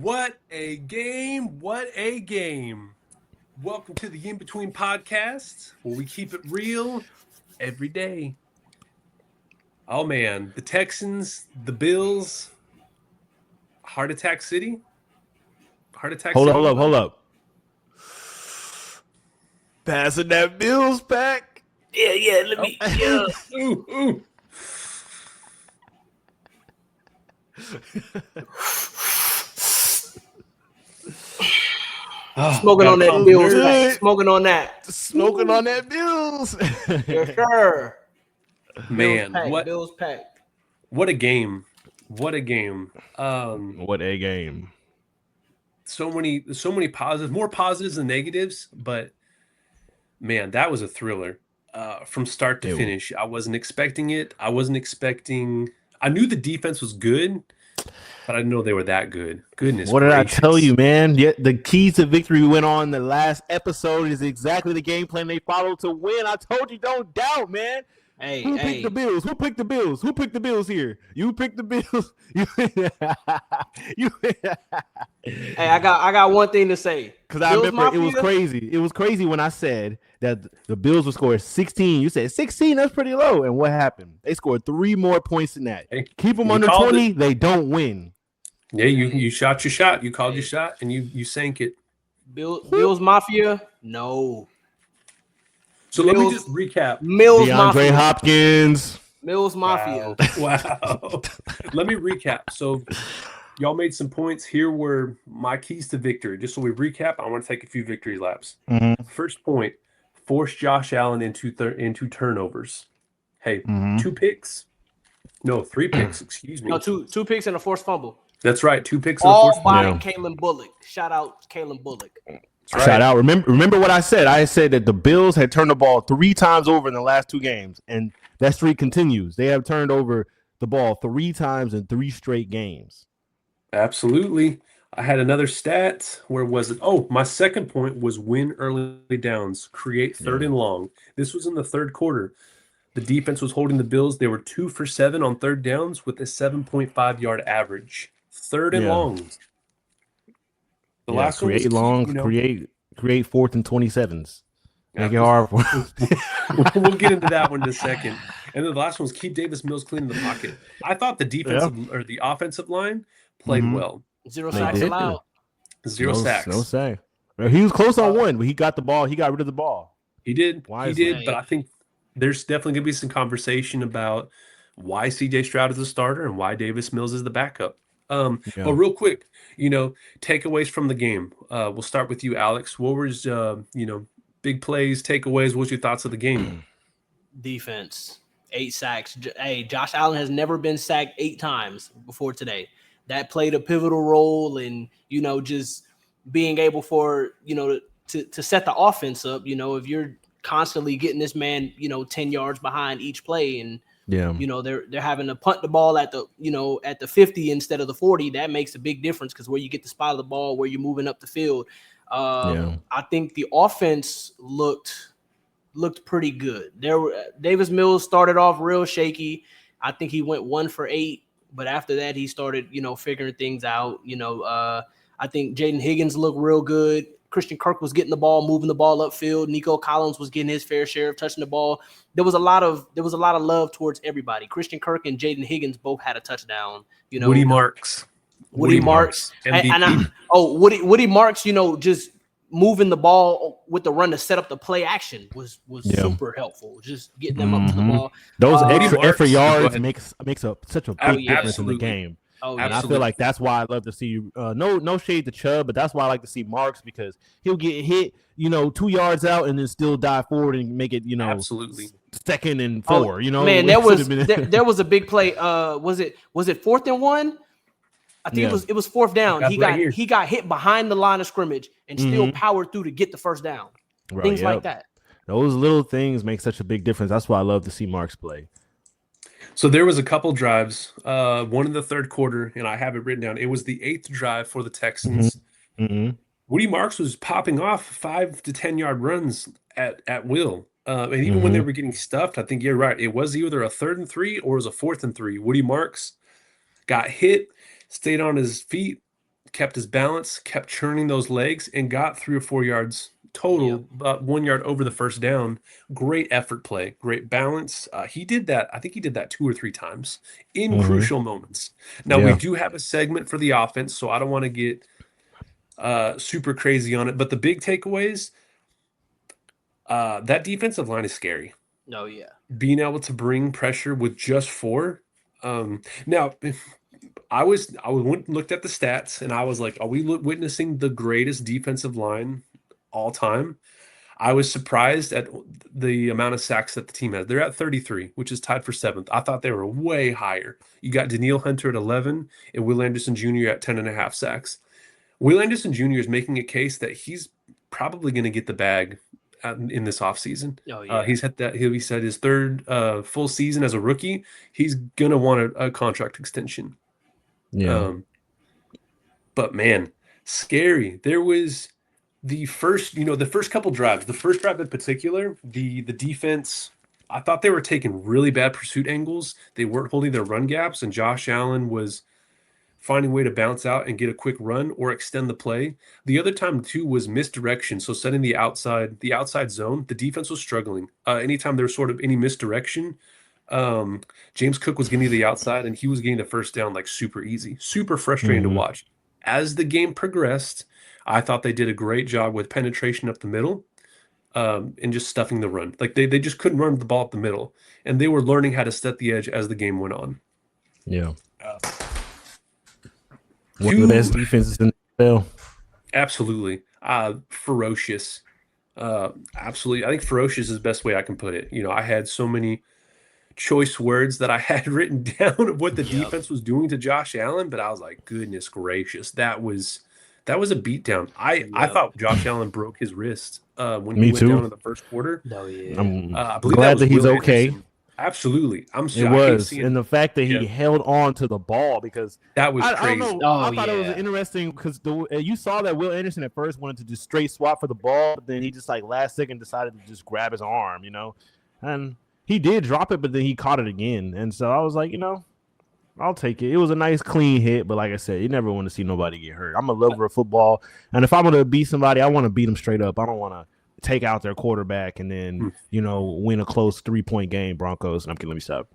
What a game. What a game. Welcome to the In Between Podcast, where we keep it real every day. Oh, man. The Texans, the Bills, Heart Attack City. Heart Attack Hold City. up. Passing that Bills pack. Yeah. Let me. Yeah. Ooh. Smoking on that Bills pack. Smoking on that Bills. Yes, sir. Man, Bills pack. What a game. What a game. What a game. So many positives, more positives than negatives, but man, that was a thriller. From start to finish. I wasn't expecting it. I knew the defense was good, but I didn't know they were that good. Goodness What gracious. did I tell you, man? The keys to victory we went on the last episode is exactly the game plan they followed to win. I told you, don't doubt, man. Who picked the Bills? Who picked the Bills? Who picked the Bills here? You picked the Bills. Hey, I got one thing to say. Because I remember it was crazy. It was crazy when I said that the Bills would score 16. You said 16, that's pretty low. And what happened? They scored 3 more points than that. Hey, keep them under 20, they don't win. Yeah, you shot your shot. You called your shot, and you sank it. Bills Mafia? No. So let me just recap. Mills DeAndre Mafia. Hopkins. Mills Mafia. Wow. Let me recap. So y'all made some points. Here were my keys to victory. Just so we recap, I want to take a few victory laps. Mm-hmm. First point, force Josh Allen into turnovers. Hey, 2 picks. No, 3 picks, excuse me. No, two picks and a forced fumble. That's right, 2 picks and a All forced fumble. by Kalen Bullock. Shout out Kalen Bullock. Right. Shout out. Remember what I said? I said that the Bills had turned the ball 3 times over in the last 2 games, and that streak continues. They have turned over the ball 3 times in 3 straight games. Absolutely. I had another stat. Where was it? Oh, my second point was win early downs, create third and long. This was in the third quarter. The defense was holding the Bills. They were 2 for 7 on third downs with a 7.5 yard average. Third and longs. The last create one was, longs, create 4th and 27s. Make it hard for We'll get into that one in a second. And then the last one was keep Davis Mills clean in the pocket. I thought the defensive or the offensive line played well. 0 sacks allowed. 0 sacks. No sack. He was close on one, but he got the ball. He got rid of the ball. He did. Wisely. He did. But I think there's definitely going to be some conversation about why C.J. Stroud is the starter and why Davis Mills is the backup. But real quick, takeaways from the game. We'll start with you, Alex. What was, big plays, takeaways? What's your thoughts of the game? Defense, 8 sacks. Hey, Josh Allen has never been sacked 8 times before today. That played a pivotal role in, just being able for, to set the offense up. If you're constantly getting this man, 10 yards behind each play and, they're having to punt the ball at the 50 instead of the 40. That makes a big difference because where you get the spot of the ball, where you're moving up the field. I think the offense looked pretty good. Davis Mills started off real shaky. I think he went 1 for 8, but after that he started, figuring things out. I think Jaden Higgins looked real good. Christian Kirk was getting the ball, moving the ball upfield. Nico Collins was getting his fair share of touching the ball. There was a lot of love towards everybody. Christian Kirk and Jaden Higgins both had a touchdown. Woody Marks. Woody Marks. Woody Marks, just moving the ball with the run to set up the play action was super helpful. Just getting them up to the ball. Those extra yards makes such a big difference in the game. Oh, and I feel like that's why I love to see no shade to Chubb, but that's why I like to see Marks because he'll get hit, 2 yards out and then still dive forward and make it, absolutely 2nd and 4. Man, there was a big play. Was it 4th and 1? I think it was 4th down. He got hit behind the line of scrimmage and still powered through to get the first down. Things like that. Those little things make such a big difference. That's why I love to see Marks play. So there was a couple drives, one in the third quarter, and I have it written down. It was the 8th drive for the Texans. Woody Marks was popping off 5 to 10 yard runs at will. And even when they were getting stuffed, I think you're right. It was either a 3rd and 3 or it was a 4th and 3. Woody Marks got hit, stayed on his feet, kept his balance, kept churning those legs, and got 3 or 4 yards total, about 1 yard over the first down. Great effort play, great balance. He did that. I think he did that 2 or 3 times in crucial moments. Now, we do have a segment for the offense, so I don't want to get super crazy on it. But the big takeaways, that defensive line is scary. Oh, yeah. Being able to bring pressure with just 4. Now, I went and looked at the stats, and I was like, are we witnessing the greatest defensive line all time? I was surprised at the amount of sacks that the team has. They're at 33, which is tied for 7th. I thought they were way higher. You got Daniil Hunter at 11 and Will Anderson Jr. at 10.5 sacks. Will Anderson Jr. is making a case that he's probably going to get the bag in this offseason. Oh, yeah. He's had that. He said his 3rd full season as a rookie. He's going to want a contract extension. Yeah. But man, scary. There was the first couple drives. The first drive in particular, the defense, I thought they were taking really bad pursuit angles. They weren't holding their run gaps, and Josh Allen was finding a way to bounce out and get a quick run or extend the play. The other time too was misdirection. So setting the outside zone, the defense was struggling. Anytime there was sort of any misdirection, James Cook was getting to the outside and he was getting the first down like super easy, super frustrating to watch. As the game progressed, I thought they did a great job with penetration up the middle, and just stuffing the run. Like they just couldn't run the ball up the middle, and they were learning how to set the edge as the game went on. Yeah. One of the best defenses in the NFL. Absolutely. Ferocious. Absolutely. I think ferocious is the best way I can put it. I had so many choice words that I had written down of what the defense was doing to Josh Allen, but I was like, goodness gracious, that was a beatdown. I thought Josh Allen broke his wrist when he went down in the first quarter. Oh, yeah. I'm glad that he's okay. Anderson. Absolutely. It was. And the fact that he held on to the ball, because that was crazy. I don't know. I thought it was interesting because you saw that Will Anderson at first wanted to just straight swap for the ball, but then he just like last second decided to just grab his arm, and he did drop it, but then he caught it again. And so I was like, I'll take it. It was a nice clean hit, but like I said, you never want to see nobody get hurt. I'm a lover of football, and if I'm going to beat somebody, I want to beat them straight up. I don't want to take out their quarterback and then win a close 3-point game. Broncos. And I'm kidding. Let me stop.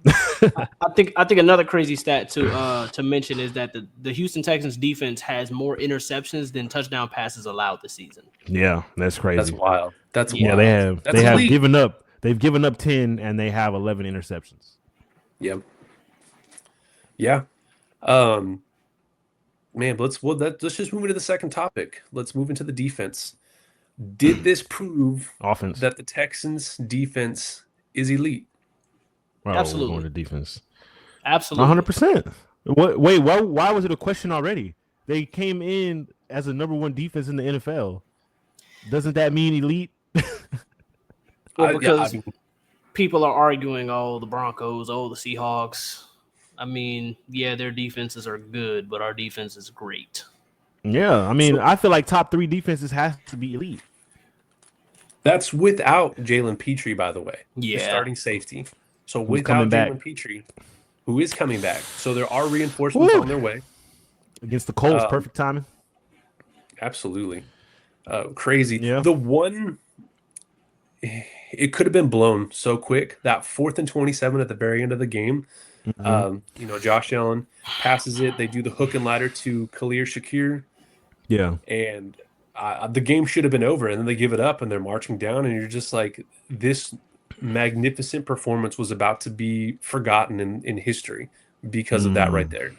I think another crazy stat to mention is that the Houston Texans defense has more interceptions than touchdown passes allowed this season. Yeah, that's crazy. That's wild. That's wild. They have given up. They've given up 10 and they have 11 interceptions. Yep. Yeah. Man, let's just move into the second topic. Let's move into the defense. Did this prove offense that the Texans defense is elite? Absolutely. Going to defense. Absolutely. 100%. Wait, why was it a question already? They came in as a number 1 defense in the NFL. Doesn't that mean elite? Well, because people are arguing, the Broncos, the Seahawks. I mean, yeah, their defenses are good, but our defense is great. Yeah, I mean, I feel like top 3 defenses has to be elite. That's without Jalen Petrie, by the way. Yeah. The starting safety. So without Jalen Petrie, who is coming back. So there are reinforcements on their way. Against the Colts, perfect timing. Absolutely. Crazy. Yeah. The one, it could have been blown so quick. That 4th and 27 at the very end of the game. Josh Allen passes it. They do the hook and ladder to Khalil Shakir. Yeah. And the game should have been over, and then they give it up, and they're marching down, and you're just like, this magnificent performance was about to be forgotten in history because of that right there.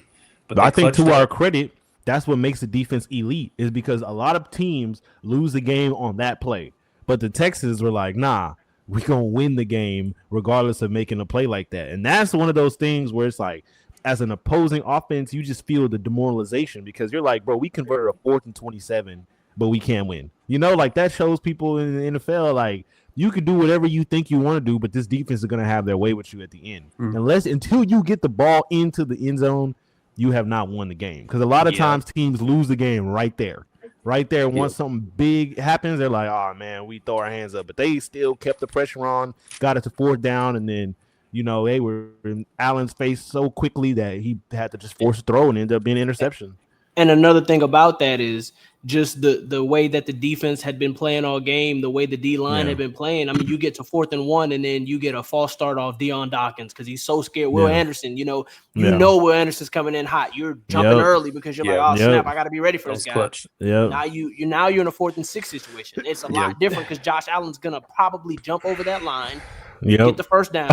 But I think to our credit, that's what makes the defense elite, is because a lot of teams lose the game on that play. But the Texans were like, nah, we're going to win the game regardless of making a play like that. And that's one of those things where it's like, as an opposing offense, you just feel the demoralization because you're like, bro, we converted a 4th and 27, but we can't win. Like that shows people in the NFL, like, you can do whatever you think you want to do, but this defense is going to have their way with you at the end. Until you get the ball into the end zone, you have not won the game. Because a lot of times teams lose the game right there. Once something big happens, they're like, oh, man, we throw our hands up. But they still kept the pressure on, got it to 4th down, and then, they were in Allen's face so quickly that he had to just force a throw and end up being an interception. And another thing about that is just the way that the defense had been playing all game, the way the D line had been playing. I mean, you get to 4th and 1, and then you get a false start off Deion Dawkins because he's so scared. Will Anderson, you know Will Anderson's coming in hot. You're jumping early because you're like, oh snap, I got to be ready for this guy. Clutch. Now you're in a 4th and 6 situation. It's a lot different because Josh Allen's gonna probably jump over that line, get the first down,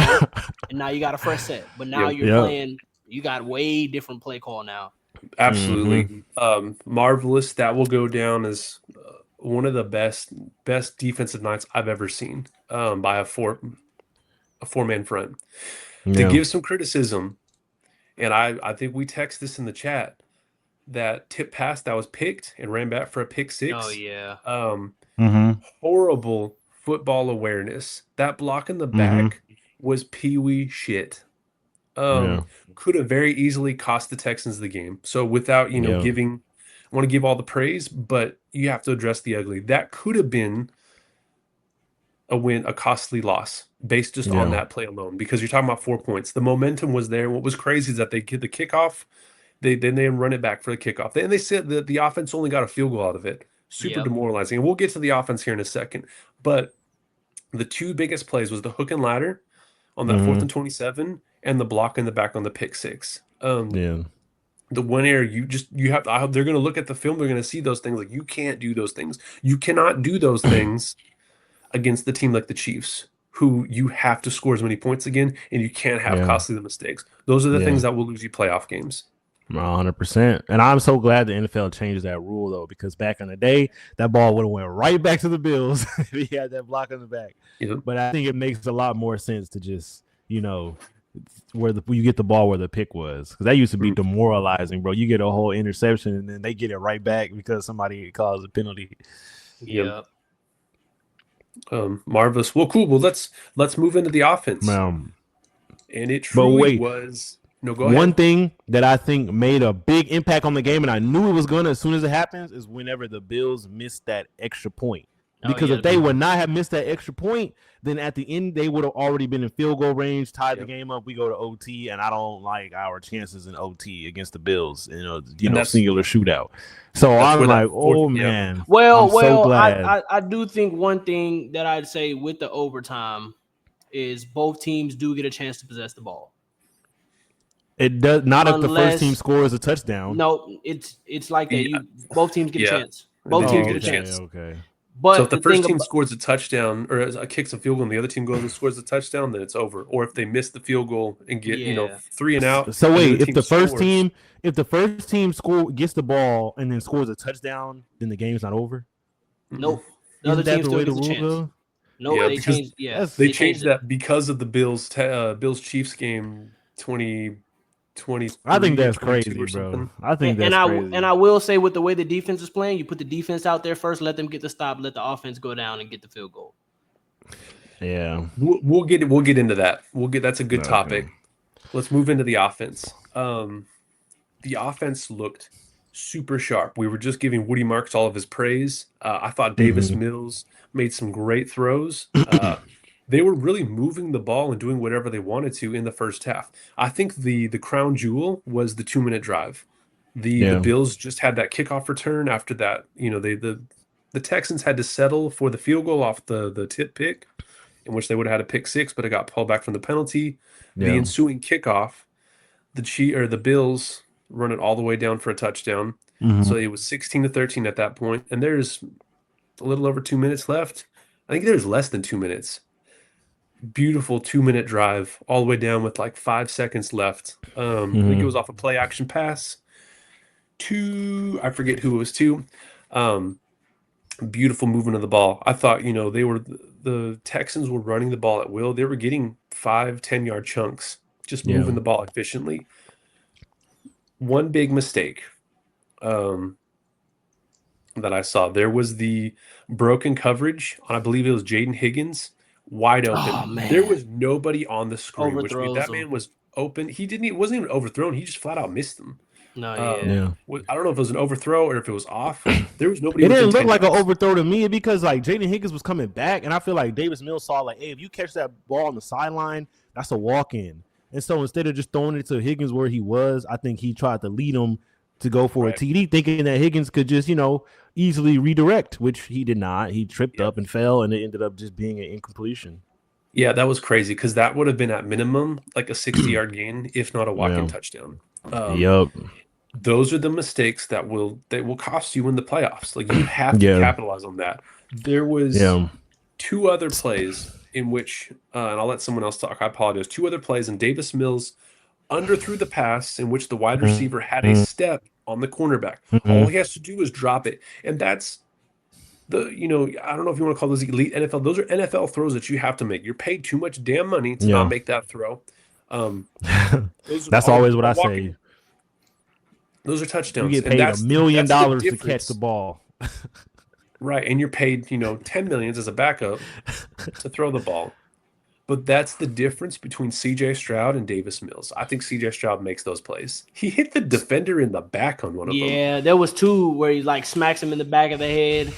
and now you got a fresh set. But now you're playing. You got way different play call now. Absolutely. Marvelous. That will go down as one of the best defensive nights I've ever seen by a four-man front. To give some criticism, and I think we text this in the chat, that tip pass that was picked and ran back for a pick 6. Oh, yeah. Horrible football awareness. That block in the back was peewee shit. Could have very easily cost the Texans the game. So without, giving, I want to give all the praise, but you have to address the ugly. That could have been a costly loss based just on that play alone, because you're talking about 4 points. The momentum was there. What was crazy is that they get the kickoff, they run it back for the kickoff. And they said that the offense only got a field goal out of it. Super demoralizing. And we'll get to the offense here in a second. But the two biggest plays was the hook and ladder on that 4th and 27 and the block in the back on the pick 6. The one area they're going to look at the film. They're going to see those things. Like, you can't do those things. You cannot do those things against the team like the Chiefs, who you have to score as many points again, and you can't have costly mistakes. Those are the things that will lose you playoff games. 100%. And I'm so glad the NFL changed that rule, though, because back in the day, that ball would have went right back to the Bills if he had that block in the back. But I think it makes a lot more sense to just, where you get the ball where the pick was, because that used to be demoralizing, bro. You get a whole interception and then they get it right back because somebody calls a penalty. Marvelous. Well, cool. Well, let's move into the offense. And it truly was. No, go ahead. One thing that I think made a big impact on the game, and I knew it was gonna as soon as it happens, is whenever the Bills missed that extra point. Because if they would not have missed that extra point, then at the end they would have already been in field goal range, tied the game up. We go to OT, and I don't like our chances in OT against the Bills. Singular shootout. So I'm like, man. Well, so glad. I do think one thing that I'd say with the overtime is both teams do get a chance to possess the ball. It does not if the first team scores a touchdown. No, it's like that. Both teams get a chance. Both teams get a chance. Okay. But so if the first team scores a touchdown or kicks a field goal and the other team goes and scores a touchdown, then it's over. Or if they miss the field goal and get 3 and out. So wait, if the first team gets the ball and then scores a touchdown, then the game's not over? Nope. The other team still gets a chance. No, they changed. They changed that because of the Bills Chiefs game 20. I think that's crazy, bro. I think that's crazy. And I will say, with the way the defense is playing, you put the defense out there first, let them get the stop, let the offense go down and get the field goal. Yeah, we'll get into that. That's a good topic. Let's move into the offense. The offense looked super sharp. We were just giving Woody Marks all of his praise. I thought Davis Mills made some great throws. They were really moving the ball and doing whatever they wanted to in the first half. I think the crown jewel was the 2-minute drive. The Bills just had that kickoff return after that. The Texans had to settle for the field goal off the tip pick, in which they would have had a pick 6, but it got pulled back from the penalty. The ensuing kickoff, the Bills run it all the way down for a touchdown. So it was 16-13 at that point, and there's a little over 2 minutes left. I think there's less than 2 minutes. Beautiful 2-minute drive all the way down with like 5 seconds left. I think it was off a play action pass to, I forget who it was to. Beautiful movement of the ball. I thought, the Texans were running the ball at will. They were getting 5-10 yard chunks, just moving the ball efficiently. One big mistake that I saw, there was the broken coverage on, I believe it was Jaden Higgins. Wide open. Oh, man. There was nobody on the screen, which Overthrows means that man was open. He wasn't even overthrown. He just flat out missed them. No, I don't know if it was an overthrow or if it was off. There was nobody. It didn't look like an overthrow to me because like Jaden Higgins was coming back, and I feel like Davis Mills saw like, hey, if you catch that ball on the sideline, that's a walk in. And so instead of just throwing it to Higgins where he was, I think he tried to lead him to go for a TD, thinking that Higgins could just, easily redirect, which he did not. He tripped up and fell, and it ended up just being an incompletion. Yeah, that was crazy because that would have been at minimum like a 60-yard gain, if not a walk-in touchdown. Yep. Those are the mistakes that will cost you in the playoffs. Like you have to capitalize on that. There was 2 other plays in which, and I'll let someone else talk. I apologize. 2 other plays, and Davis Mills underthrew the pass in which the wide receiver had a step on the cornerback. All he has to do is drop it, and that's I don't know if you want to call those elite NFL. Those are NFL throws that you have to make. You're paid too much damn money to not make that throw. That's always what I say. Those are touchdowns. You get paid $1 million to catch the ball. Right, and you're paid, 10 million as a backup to throw the ball. But that's the difference between C.J. Stroud and Davis Mills. I think C.J. Stroud makes those plays. He hit the defender in the back on one of them. Yeah, there was 2 where he smacks him in the back of the head.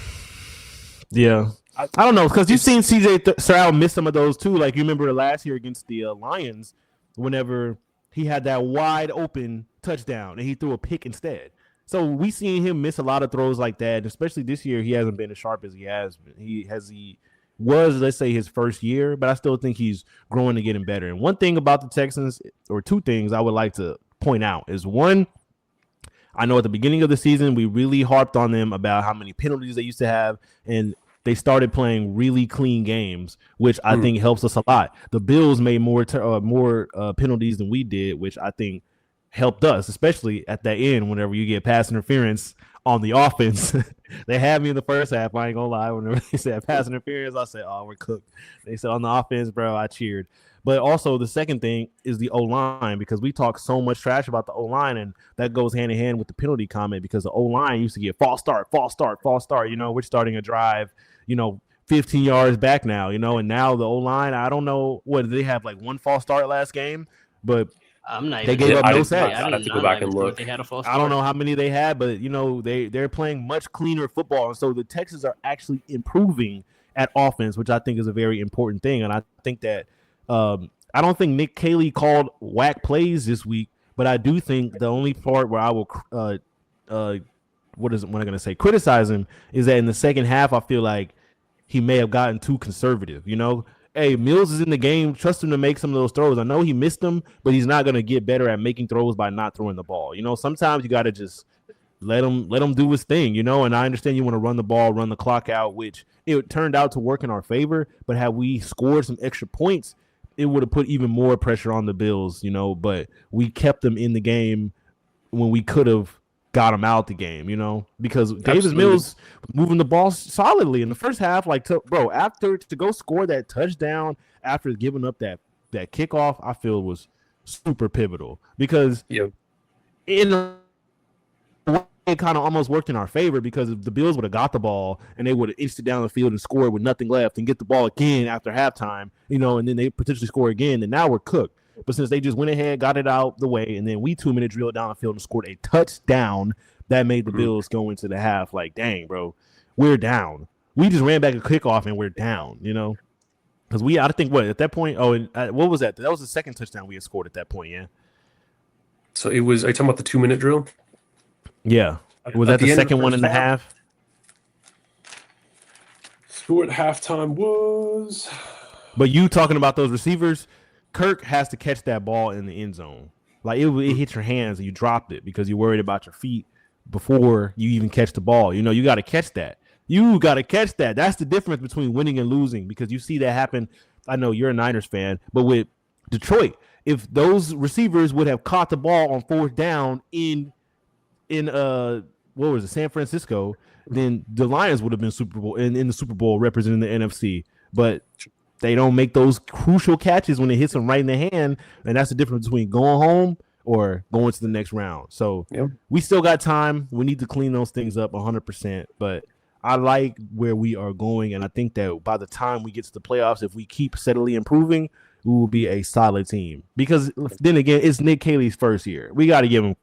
Yeah. I don't know, because you've seen C.J. Stroud miss some of those too. Like you remember last year against the Lions, whenever he had that wide open touchdown and he threw a pick instead. So we seen him miss a lot of throws like that, especially this year. He hasn't been as sharp as he has been. He was, let's say, his first year, but I still think he's growing and getting better. And one thing about the Texans, or 2 things I would like to point out, is one, I know at the beginning of the season, we really harped on them about how many penalties they used to have, and they started playing really clean games, which I think helps us a lot. The Bills made more penalties than we did, which I think helped us, especially at that end whenever you get pass interference on the offense. They had me in the first half. I ain't gonna lie. Whenever they said pass interference, I said, "Oh, we're cooked." They said on the offense, bro, I cheered. But also the second thing is the O-line, because we talk so much trash about the O-line, and that goes hand in hand with the penalty comment, because the O-line used to get false start. We're starting a drive, 15 yards back now, and now the O-line, I don't know, what did they have, like 1 false start last game? But they gave up no sacks. I have to go back and look. I don't know how many they had, but they're playing much cleaner football, and so the Texans are actually improving at offense, which I think is a very important thing. And I think that I don't think Nick Caley called whack plays this week, but I do think the only part where I will criticize him is that in the second half I feel like he may have gotten too conservative. Hey, Mills is in the game. Trust him to make some of those throws. I know he missed them, but he's not going to get better at making throws by not throwing the ball. Sometimes you got to just let him do his thing, and I understand you want to run the ball, run the clock out, which it turned out to work in our favor. But had we scored some extra points, it would have put even more pressure on the Bills, but we kept them in the game when we could have got him out the game, because Davis Mills was moving the ball solidly in the first half. After to go score that touchdown after giving up that kickoff, I feel was super pivotal, because in a way it kind of almost worked in our favor, because if the Bills would have got the ball and they would have inched it down the field and scored with nothing left and get the ball again after halftime, and then they potentially score again, and now we're cooked. But since they just went ahead, got it out the way, and then we 2-minute drilled down the field and scored a touchdown, that made the Bills go into the half like, dang, bro, we're down. We just ran back a kickoff and we're down, because I think at that point, what was that? That was the second touchdown we had scored at that point, yeah. So it was. Are you talking about the 2-minute drill? Yeah. Was that the second one in the half? Score at halftime was. But you talking about those receivers? Kirk has to catch that ball in the end zone. Like it hit your hands and you dropped it because you're worried about your feet before you even catch the ball. You got to catch that. You got to catch that. That's the difference between winning and losing, because you see that happen. I know you're a Niners fan, but with Detroit, if those receivers would have caught the ball on 4th down in what was it, San Francisco, then the Lions would have been Super Bowl in the Super Bowl representing the NFC. But they don't make those crucial catches when it hits them right in the hand, and that's the difference between going home or going to the next round. So we still got time. We need to clean those things up 100%. But I like where we are going, and I think that by the time we get to the playoffs, if we keep steadily improving, we will be a solid team. Because then again, it's Nick Caley's first year. We got to give him,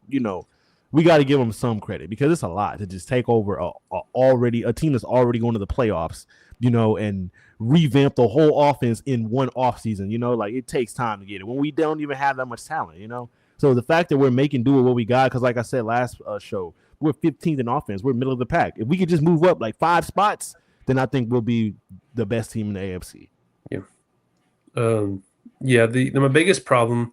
we got to give him some credit, because it's a lot to just take over a team that's already going to the playoffs, and revamp the whole offense in one offseason. Like it takes time to get it when we don't even have that much talent. So the fact that we're making do with what we got, because like I said last show, we're 15th in offense. We're middle of the pack. If we could just move up like 5 spots, then I think we'll be the best team in the AFC. Yeah. My biggest problem,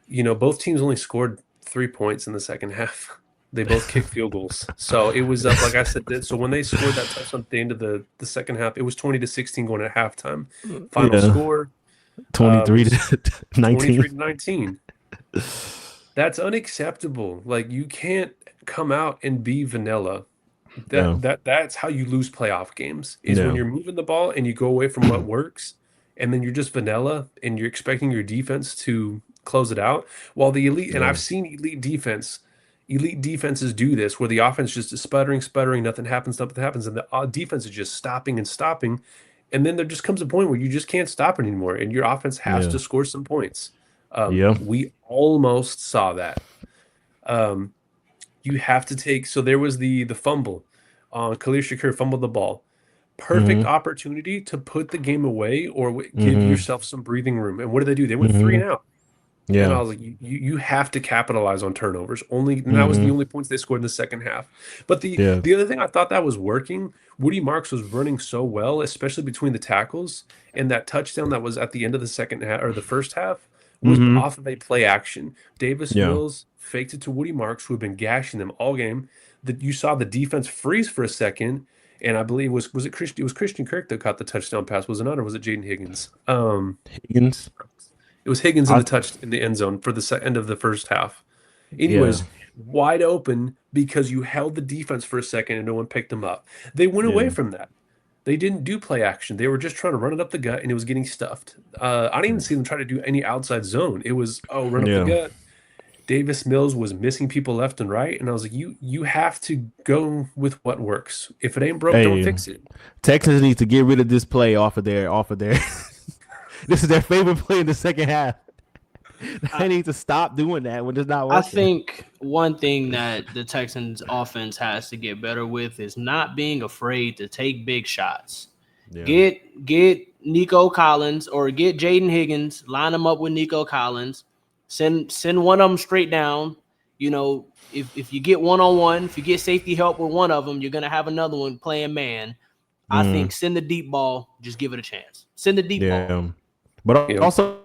both teams only scored 3 points in the second half. They both kicked field goals. So it was up, like I said. So when they scored that touchdown at the end of the second half, it was 20-16 going at halftime. Final score 23 to 19. 23 to 19. That's unacceptable. Like, you can't come out and be vanilla. That's how you lose playoff games, is when you're moving the ball and you go away from what works, and then you're just vanilla and you're expecting your defense to close it out. While the elite, and I've seen elite defenses do this, where the offense just is sputtering, nothing happens, and the defense is just stopping, and then there just comes a point where you just can't stop it anymore, and your offense has to score some points. We almost saw that. You have to take. So there was the fumble. Khalil Shakir fumbled the ball. Perfect opportunity to put the game away or give yourself some breathing room. And what did they do? They went 3 and out. Yeah. And I was like, you have to capitalize on turnovers. And that was the only points they scored in the second half. But the other thing I thought that was working, Woody Marks was running so well, especially between the tackles, and that touchdown that was at the end of the second half or the first half was off of a play action. Davis Mills faked it to Woody Marks, who had been gashing them all game. That you saw the defense freeze for a second, and I believe was it Christian? It was Christian Kirk that caught the touchdown pass, was it not, or was it Jaden Higgins? Higgins. It was Higgins in the end zone for the end of the first half. Anyways, wide open because you held the defense for a second and no one picked them up. They went away from that. They didn't do play action. They were just trying to run it up the gut, and it was getting stuffed. I didn't even see them try to do any outside zone. It was, run up the gut. Davis Mills was missing people left and right, and I was like, you have to go with what works. If it ain't broke, don't fix it. Texans need to get rid of this play off of their This is their favorite play in the second half. They need to stop doing that when it's not working. I think one thing that the Texans offense has to get better with is not being afraid to take big shots. Yeah. Get Nico Collins or get Jaden Higgins, line them up with Nico Collins, send one of them straight down. If you get one-on-one, if you get safety help with one of them, you're going to have another one playing man. I think send the deep ball, just give it a chance. Send the deep ball. But also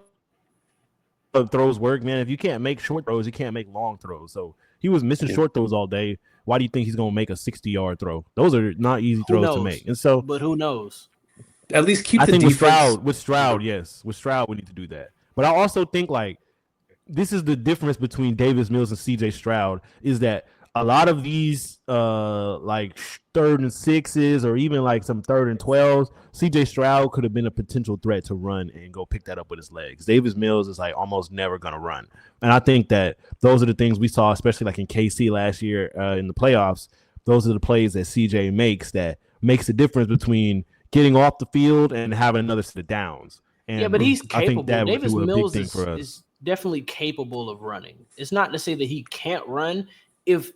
throws work, man. If you can't make short throws, you can't make long throws. So he was missing short throws all day. Why do you think he's going to make a 60-yard throw? Those are not easy throws to make. And so, but who knows? At least keep the defense. With Stroud, we need to do that. But I also think this is the difference between Davis Mills and CJ Stroud, is that a lot of these 3rd and 6s or even some 3rd and 12s, CJ Stroud could have been a potential threat to run and go pick that up with his legs. Davis Mills is almost never going to run. And I think that those are the things we saw, especially in KC last year in the playoffs. Those are the plays that CJ makes that makes the difference between getting off the field and having another set of downs. And but he's capable. I think that Davis would do a Mills big thing for us. Is definitely capable of running. It's not to say that he can't run. If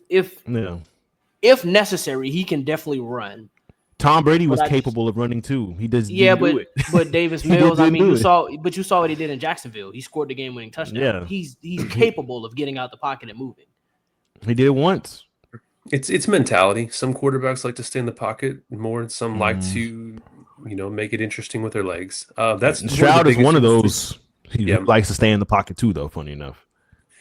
necessary, he can definitely run. Tom Brady was capable of running too. He does. Yeah, but Davis Mills. You saw what he did in Jacksonville. He scored the game-winning touchdown. Yeah. He's capable of getting out the pocket and moving. He did it once. It's mentality. Some quarterbacks like to stay in the pocket more, and some like to make it interesting with their legs. That's Stroud is one of those. He likes to stay in the pocket too, though. Funny enough.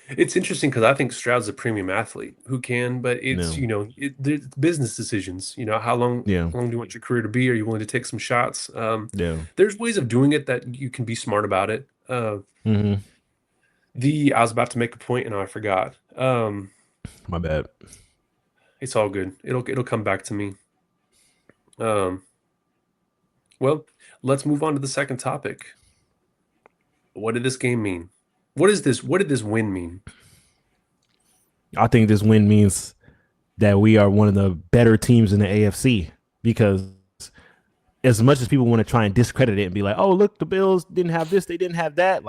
It's interesting because I think Stroud's a premium athlete who can, but it's it's business decisions. How long do you want your career to be? Are you willing to take some shots? There's ways of doing it that you can be smart about it. I was about to make a point and I forgot. My bad. It's all good. It'll come back to me. Well, let's move on to the second topic. What did this game mean? What did this win mean? I think this win means that we are one of the better teams in the AFC, because as much as people want to try and discredit it and be like, oh, look, the Bills didn't have this, they didn't have that.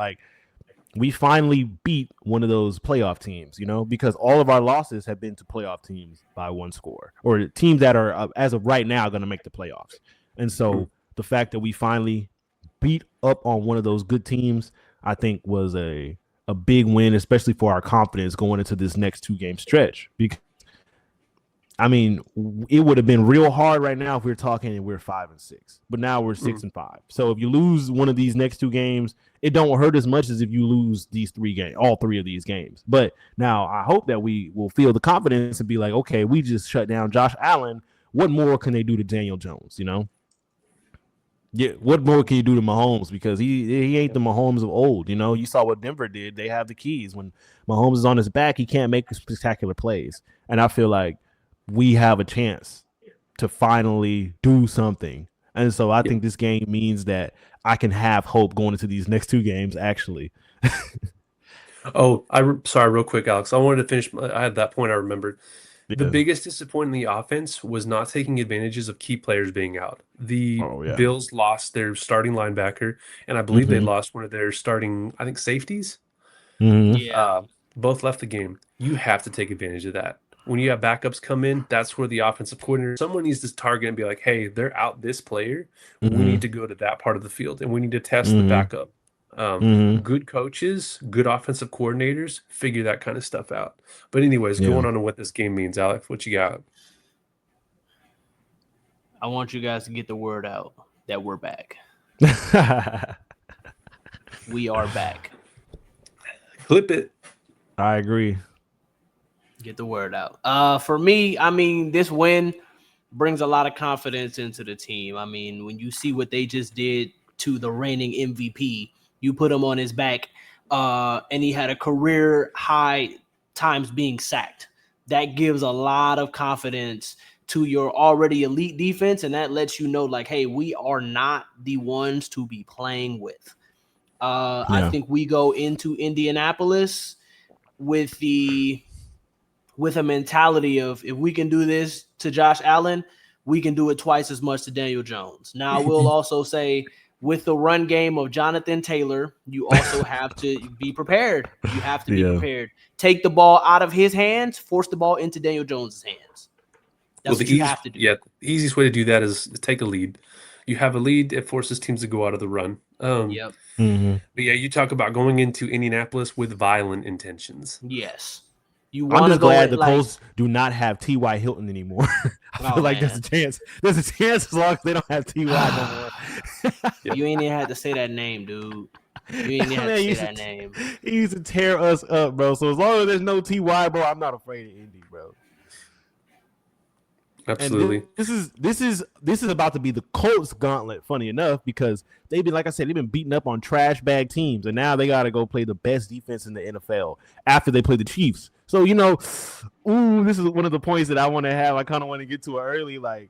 We finally beat one of those playoff teams, because all of our losses have been to playoff teams by one score, or teams that are, as of right now, going to make the playoffs. And so the fact that we finally beat up on one of those good teams, I think was a a big win, especially for our confidence going into this next 2-game stretch. Because I mean, it would have been real hard right now if we were talking and we're 5-6, but now we're 6-5. So if you lose one of these next 2 games, it don't hurt as much as if you lose these 3 games, all 3 of these games. But now I hope that we will feel the confidence and be like, okay, we just shut down Josh Allen. What more can they do to Daniel Jones? You know? Yeah. What more can you do to Mahomes? Because he ain't the Mahomes of old. You know, you saw what Denver did. They have the keys. When Mahomes is on his back, he can't make spectacular plays. And I feel like we have a chance to finally do something. And so I think this game means that I can have hope going into these next 2 games, actually. Sorry, real quick, Alex. I wanted to finish. I had that point I remembered. The biggest disappointment in the offense was not taking advantages of key players being out. The Bills lost their starting linebacker, and I believe they lost one of their starting, I think, safeties. Yeah. Both left the game. You have to take advantage of that. When you have backups come in, that's where the offensive coordinator, someone needs to target and be like, hey, they're out this player. We need to go to that part of the field, and we need to test the backup. Good coaches, good offensive coordinators figure that kind of stuff out. But anyways, going on to what this game means, Alex, what you got? I want you guys to get the word out that we're back. We are back. Clip it. I agree. Get the word out. For me, I mean, this win brings a lot of confidence into the team. I mean, when you see what they just did to the reigning MVP, you put him on his back, and he had a career high times being sacked. That gives a lot of confidence to your already elite defense, and that lets you know, like, hey, we are not the ones to be playing with. I think we go into Indianapolis with a mentality of, if we can do this to Josh Allen, we can do it twice as much to Daniel Jones. Now, I will also say, with the run game of Jonathan Taylor, you also have to be prepared. You have to be prepared. Take the ball out of his hands, force the ball into Daniel Jones' hands. That's what you have to do. Yeah, the easiest way to do that is take a lead. You have a lead, it forces teams to go out of the run. But yeah, you talk about going into Indianapolis with violent intentions. Yes. I'm just glad the Colts do not have T.Y. Hilton anymore. I feel like there's a chance. There's a chance as long as they don't have T.Y. no more. You ain't even had to say that name, dude. You ain't even had to say that name. He used to tear us up, bro. So as long as there's no T.Y., bro, I'm not afraid of Indy, bro. Absolutely. This is about to be the Colts gauntlet, funny enough, because they've been, like I said, they've been beating up on trash bag teams, and now they got to go play the best defense in the NFL after they play the Chiefs. So, you know, this is one of the points that I want to have. I kind of want to get to it early. Like,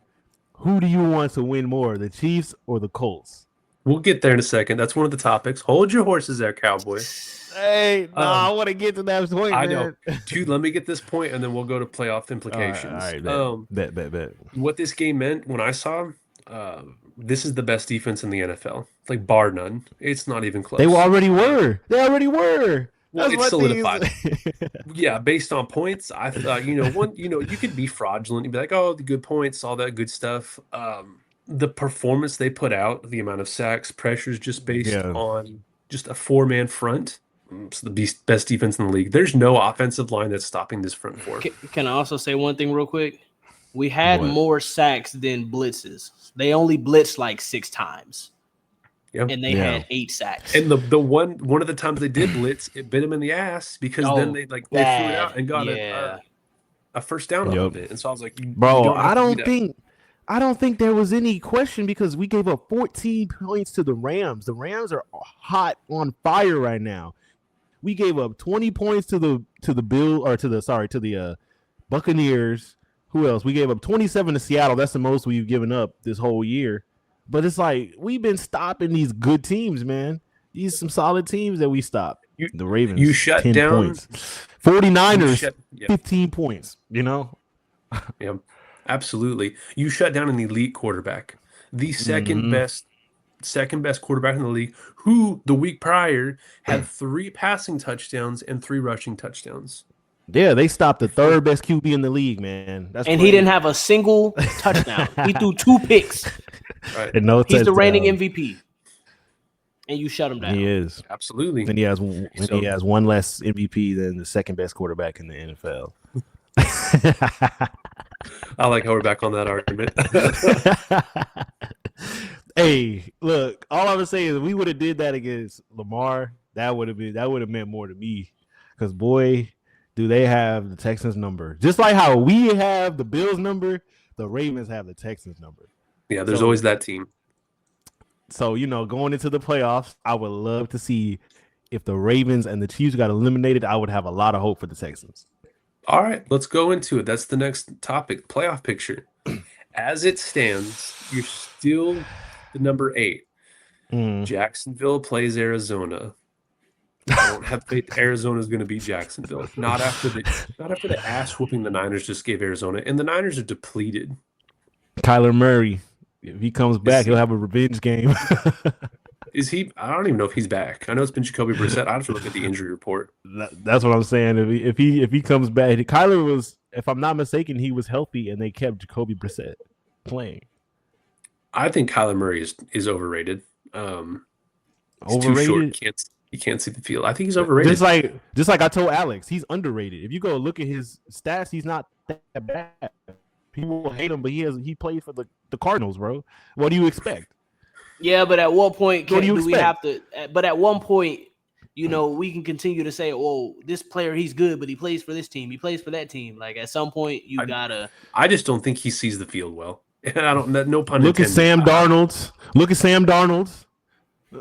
who do you want to win more, the Chiefs or the Colts? We'll get there in a second. That's one of the topics. Hold your horses there, Cowboy. Hey, I want to get to that point, I man. know. Dude, let me get this point, and then we'll go to playoff implications. All right, bet. What this game meant when I saw this is the best defense in the NFL. Like, bar none. It's not even close. They already were. Well, it's solidified. Yeah, based on points, I thought, you could be fraudulent. You'd be like, oh, the good points, all that good stuff. The performance they put out, the amount of sacks, pressures, just based on just a 4-man front. It's the best defense in the league. There's no offensive line that's stopping this front four. Can I also say one thing real quick? We had more sacks than blitzes. They only blitzed like 6 times. Yep. And they had 8 sacks. And the one of the times they did blitz, it bit them in the ass because then they threw it out and got a first down off of it. And so I was like, bro, I don't think there was any question because we gave up 14 points to the Rams. The Rams are hot on fire right now. We gave up 20 points to the Buccaneers. Who else? We gave up 27 to Seattle. That's the most we've given up this whole year. But it's like we've been stopping these good teams, man. These some solid teams that we stopped. The Ravens, you shut 10 down points. 49ers, 15 points. You know? Yeah, absolutely. You shut down an elite quarterback, the second best quarterback in the league, who the week prior had 3 passing touchdowns and 3 rushing touchdowns. Yeah, they stopped the 3rd best QB in the league, man. That's crazy. He didn't have a single touchdown. He threw 2 picks. Right. And no He's the reigning MVP. and you shut him down. He is. Absolutely. And he has one less MVP than the second best quarterback in the NFL. I like how we're back on that argument. Hey, look, all I'm gonna say is if we would have did that against Lamar, that would have meant more to me. Because boy, do they have the Texans number. Just like how we have the Bills number, the Ravens have the Texans number. Yeah, there's always that team. So, going into the playoffs, I would love to see if the Ravens and the Chiefs got eliminated. I would have a lot of hope for the Texans. All right, let's go into it. That's the next topic, playoff picture. As it stands, you're still the number 8. Jacksonville plays Arizona. I don't have faith Arizona's going to beat Jacksonville. Not after the ass whooping the Niners just gave Arizona, and the Niners are depleted. Kyler Murray, if he comes back, he'll have a revenge game. Is he? I don't even know if he's back. I know it's been Jacoby Brissett. I have to look at the injury report. That's what I'm saying. If he comes back, Kyler was, if I'm not mistaken, he was healthy, and they kept Jacoby Brissett playing. I think Kyler Murray is overrated. He's Overrated? too short. You can't see the field. I think he's overrated. Just like I told Alex, he's underrated. If you go look at his stats, he's not that bad. People will hate him, but he plays for the Cardinals, bro. What do you expect? Yeah, but at what point What do we have to? But at one point, we can continue to say, "Well, this player, he's good, but he plays for this team. He plays for that team." Like at some point, gotta. I just don't think he sees the field well. And I don't. No pun Look intended. at Sam Darnold. Look at Sam Darnold.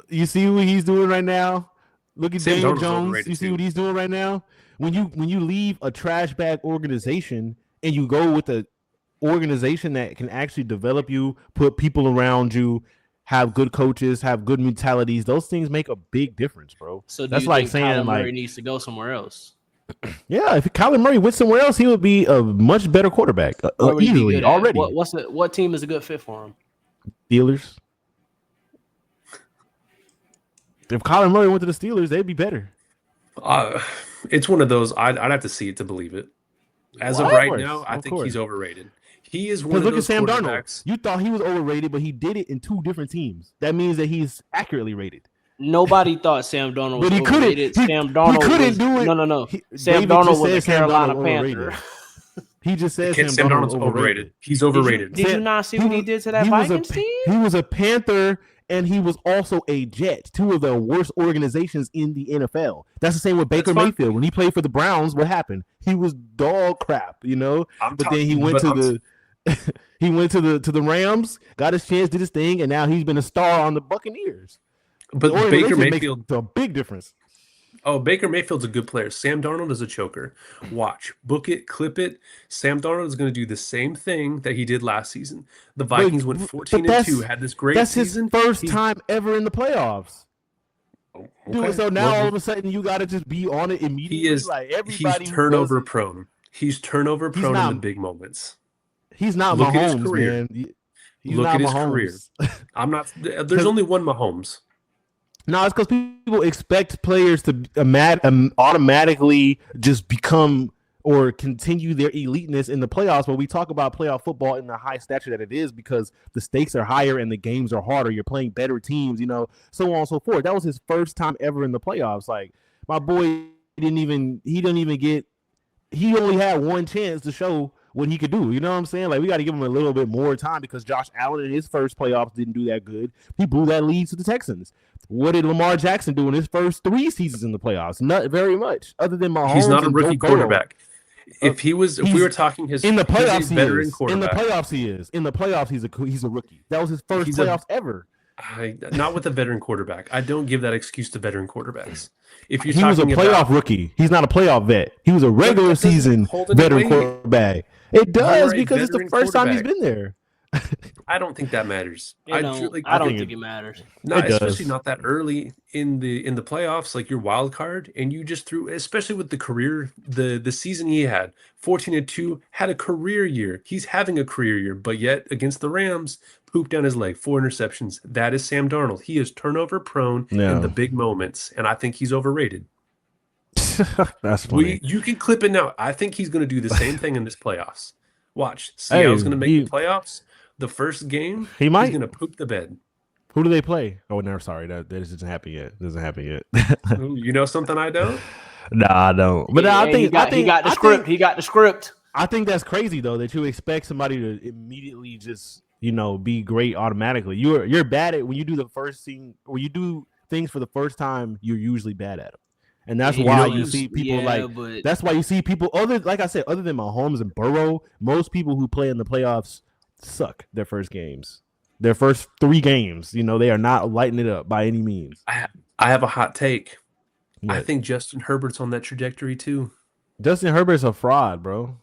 You see what he's doing right now. Look at Daniel Jones. You see what he's doing right now. When you leave a trash bag organization and you go with an organization that can actually develop you, put people around you, have good coaches, have good mentalities, those things make a big difference, bro. So that's you like think saying Kyler Murray like needs to go somewhere else? Yeah, if Kyler Murray went somewhere else, he would be a much better quarterback easily already. What team is a good fit for him? Steelers. If Kyler Murray went to the Steelers, they'd be better. It's one of those. I'd have to see it to believe it. As of right now, I think he's overrated. He is one of those Sam quarterbacks. Darnold. You thought he was overrated, but he did it in 2 different teams. That means that he's accurately rated. Nobody thought Sam Darnold was overrated. Sam Darnold do it. No. Sam Darnold was a Carolina Panther. He just said Sam Darnold's overrated. He's overrated. Did you not see what he did to that Vikings team? He was a Panther, and he was also a Jet. 2 of the worst organizations in the NFL. That's the same with Baker Mayfield. When he played for the Browns, what happened? He was dog crap, But then he went to the Rams, got his chance, did his thing, and now he's been a star on the Buccaneers. But Baker Mayfield makes a big difference. Oh, Baker Mayfield's a good player. Sam Darnold is a choker. Watch, book it, clip it. Sam Darnold is going to do the same thing that he did last season. The Vikings went 14-2, had this great season. That's his first time ever in the playoffs. Okay. Dude, so now all of a sudden you got to just be on it immediately. He's turnover prone. He's turnover prone in the big moments. He's not Mahomes, man. Look at his career. I'm not. There's only one Mahomes. No, it's because people expect players to automatically just become or continue their eliteness in the playoffs. But we talk about playoff football in the high stature that it is because the stakes are higher and the games are harder. You're playing better teams, so on and so forth. That was his first time ever in the playoffs. Like my boy he only had one chance to show what he could do. You know what I'm saying? Like we got to give him a little bit more time because Josh Allen in his first playoffs didn't do that good. He blew that lead to the Texans. What did Lamar Jackson do in his first 3 seasons in the playoffs? Not very much, other than Mahomes. He's not a rookie quarterback. If we were talking in the playoffs, veteran quarterback. In the playoffs, he is. In the playoffs, he's a rookie. That was his first playoffs ever. Not with a veteran quarterback. I don't give that excuse to veteran quarterbacks. If he was a playoff rookie, he's not a playoff vet. He was a regular season veteran quarterback. It does because it's the first time he's been there. I don't think that matters. I don't think it matters. No, especially not that early in the playoffs, like your wild card, and you just threw, especially with the career, the season he had, 14-2, had a career year. He's having a career year, but yet against the Rams, pooped down his leg, 4 interceptions. That is Sam Darnold. He is turnover prone in the big moments, and I think he's overrated. That's funny. You can clip it now. I think he's going to do the same thing in this playoffs. Watch, Seattle's going to make the playoffs. The first game, he's going to poop the bed. Who do they play? Oh, no, sorry, that doesn't happen yet. Doesn't happen yet. Ooh, you know something I don't? Nah, I don't. But I think he got the script. He got the script. I think that's crazy though that you expect somebody to immediately just be great automatically. You're bad at when you do the first thing when you do things for the first time. You're usually bad at them, and that's why you see people that's why you see people other like I said other than Mahomes and Burrow. Most people who play in the playoffs suck their first games. Their first 3 games, they are not lighting it up by any means. I have a hot take. What? I think Justin Herbert's on that trajectory too. Justin Herbert's a fraud, bro.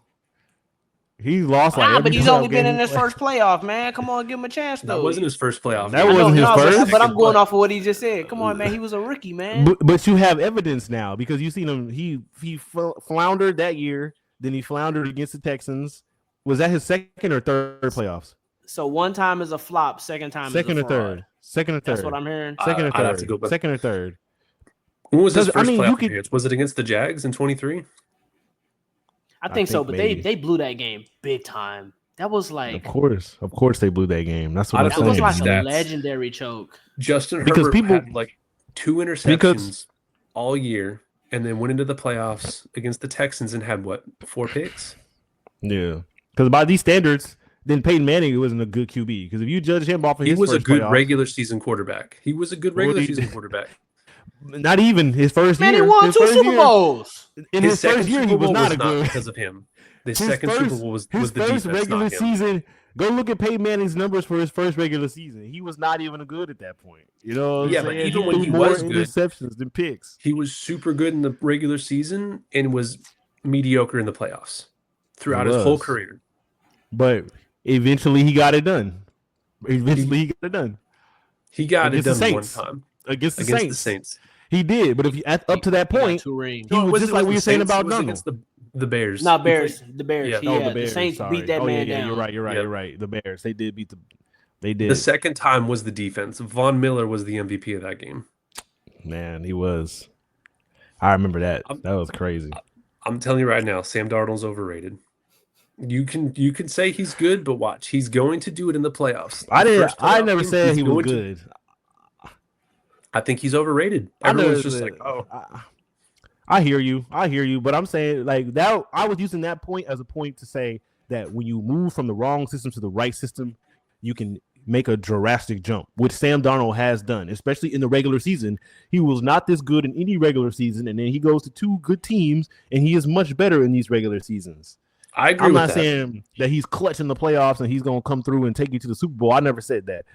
He lost but he's only been in his first playoff, man. Come on, give him a chance though. That wasn't his first playoff. That wasn't his first. But I'm going off of what he just said. Come on, man. He was a rookie, man. But you have evidence now because you've seen him. He floundered that year. Then he floundered against the Texans. Was that his second or third playoffs? So one time is a flop, second time is a fraud. Second or third. That's what I'm hearing. Second or third. Have to go back. Second or third. When was his first playoff appearance? Was it against the Jags in 23? I think so, but they blew that game big time. That was like of course they blew that game. That's what I'm saying. That was like a legendary choke. Justin Herbert had like 2 interceptions all year, and then went into the playoffs against the Texans and had 4 picks? Yeah, because by these standards. Then Peyton Manning wasn't a good QB because if you judge him off of his first playoff, regular season quarterback. He was a good regular season quarterback. Not even his first year. Man, he won 2 Super Bowls. In his first year, he was not a good because of him. The second Super Bowl was the defense, regular season. Go look at Peyton Manning's numbers for his first regular season. He was not even good at that point. But even when he was good, interceptions than picks. He was super good in the regular season and was mediocre in the playoffs throughout his whole career. But eventually, he got it done. He got it done one time against the Saints. He did, but up to that point, he was just like we were saying about Darnold. Against the Bears. No, Bears. The Bears. Yeah. The Bears. The Saints beat that man down. You're right. The Bears. They did beat the. They did. The second time was the defense. Von Miller was the MVP of that game. Man, he was. I remember that. That was crazy. I'm telling you right now, Sam Darnold's overrated. You can say he's good, but watch, he's going to do it in the playoffs. I never said he was good. I think he's overrated. Everyone's just like, oh. I hear you, but I'm saying like that. I was using that point as a point to say that when you move from the wrong system to the right system, you can make a drastic jump, which Sam Darnold has done, especially in the regular season. He was not this good in any regular season, and then he goes to 2 good teams, and he is much better in these regular seasons. I agree. I'm not saying that he's clutch in the playoffs and he's going to come through and take you to the Super Bowl. I never said that.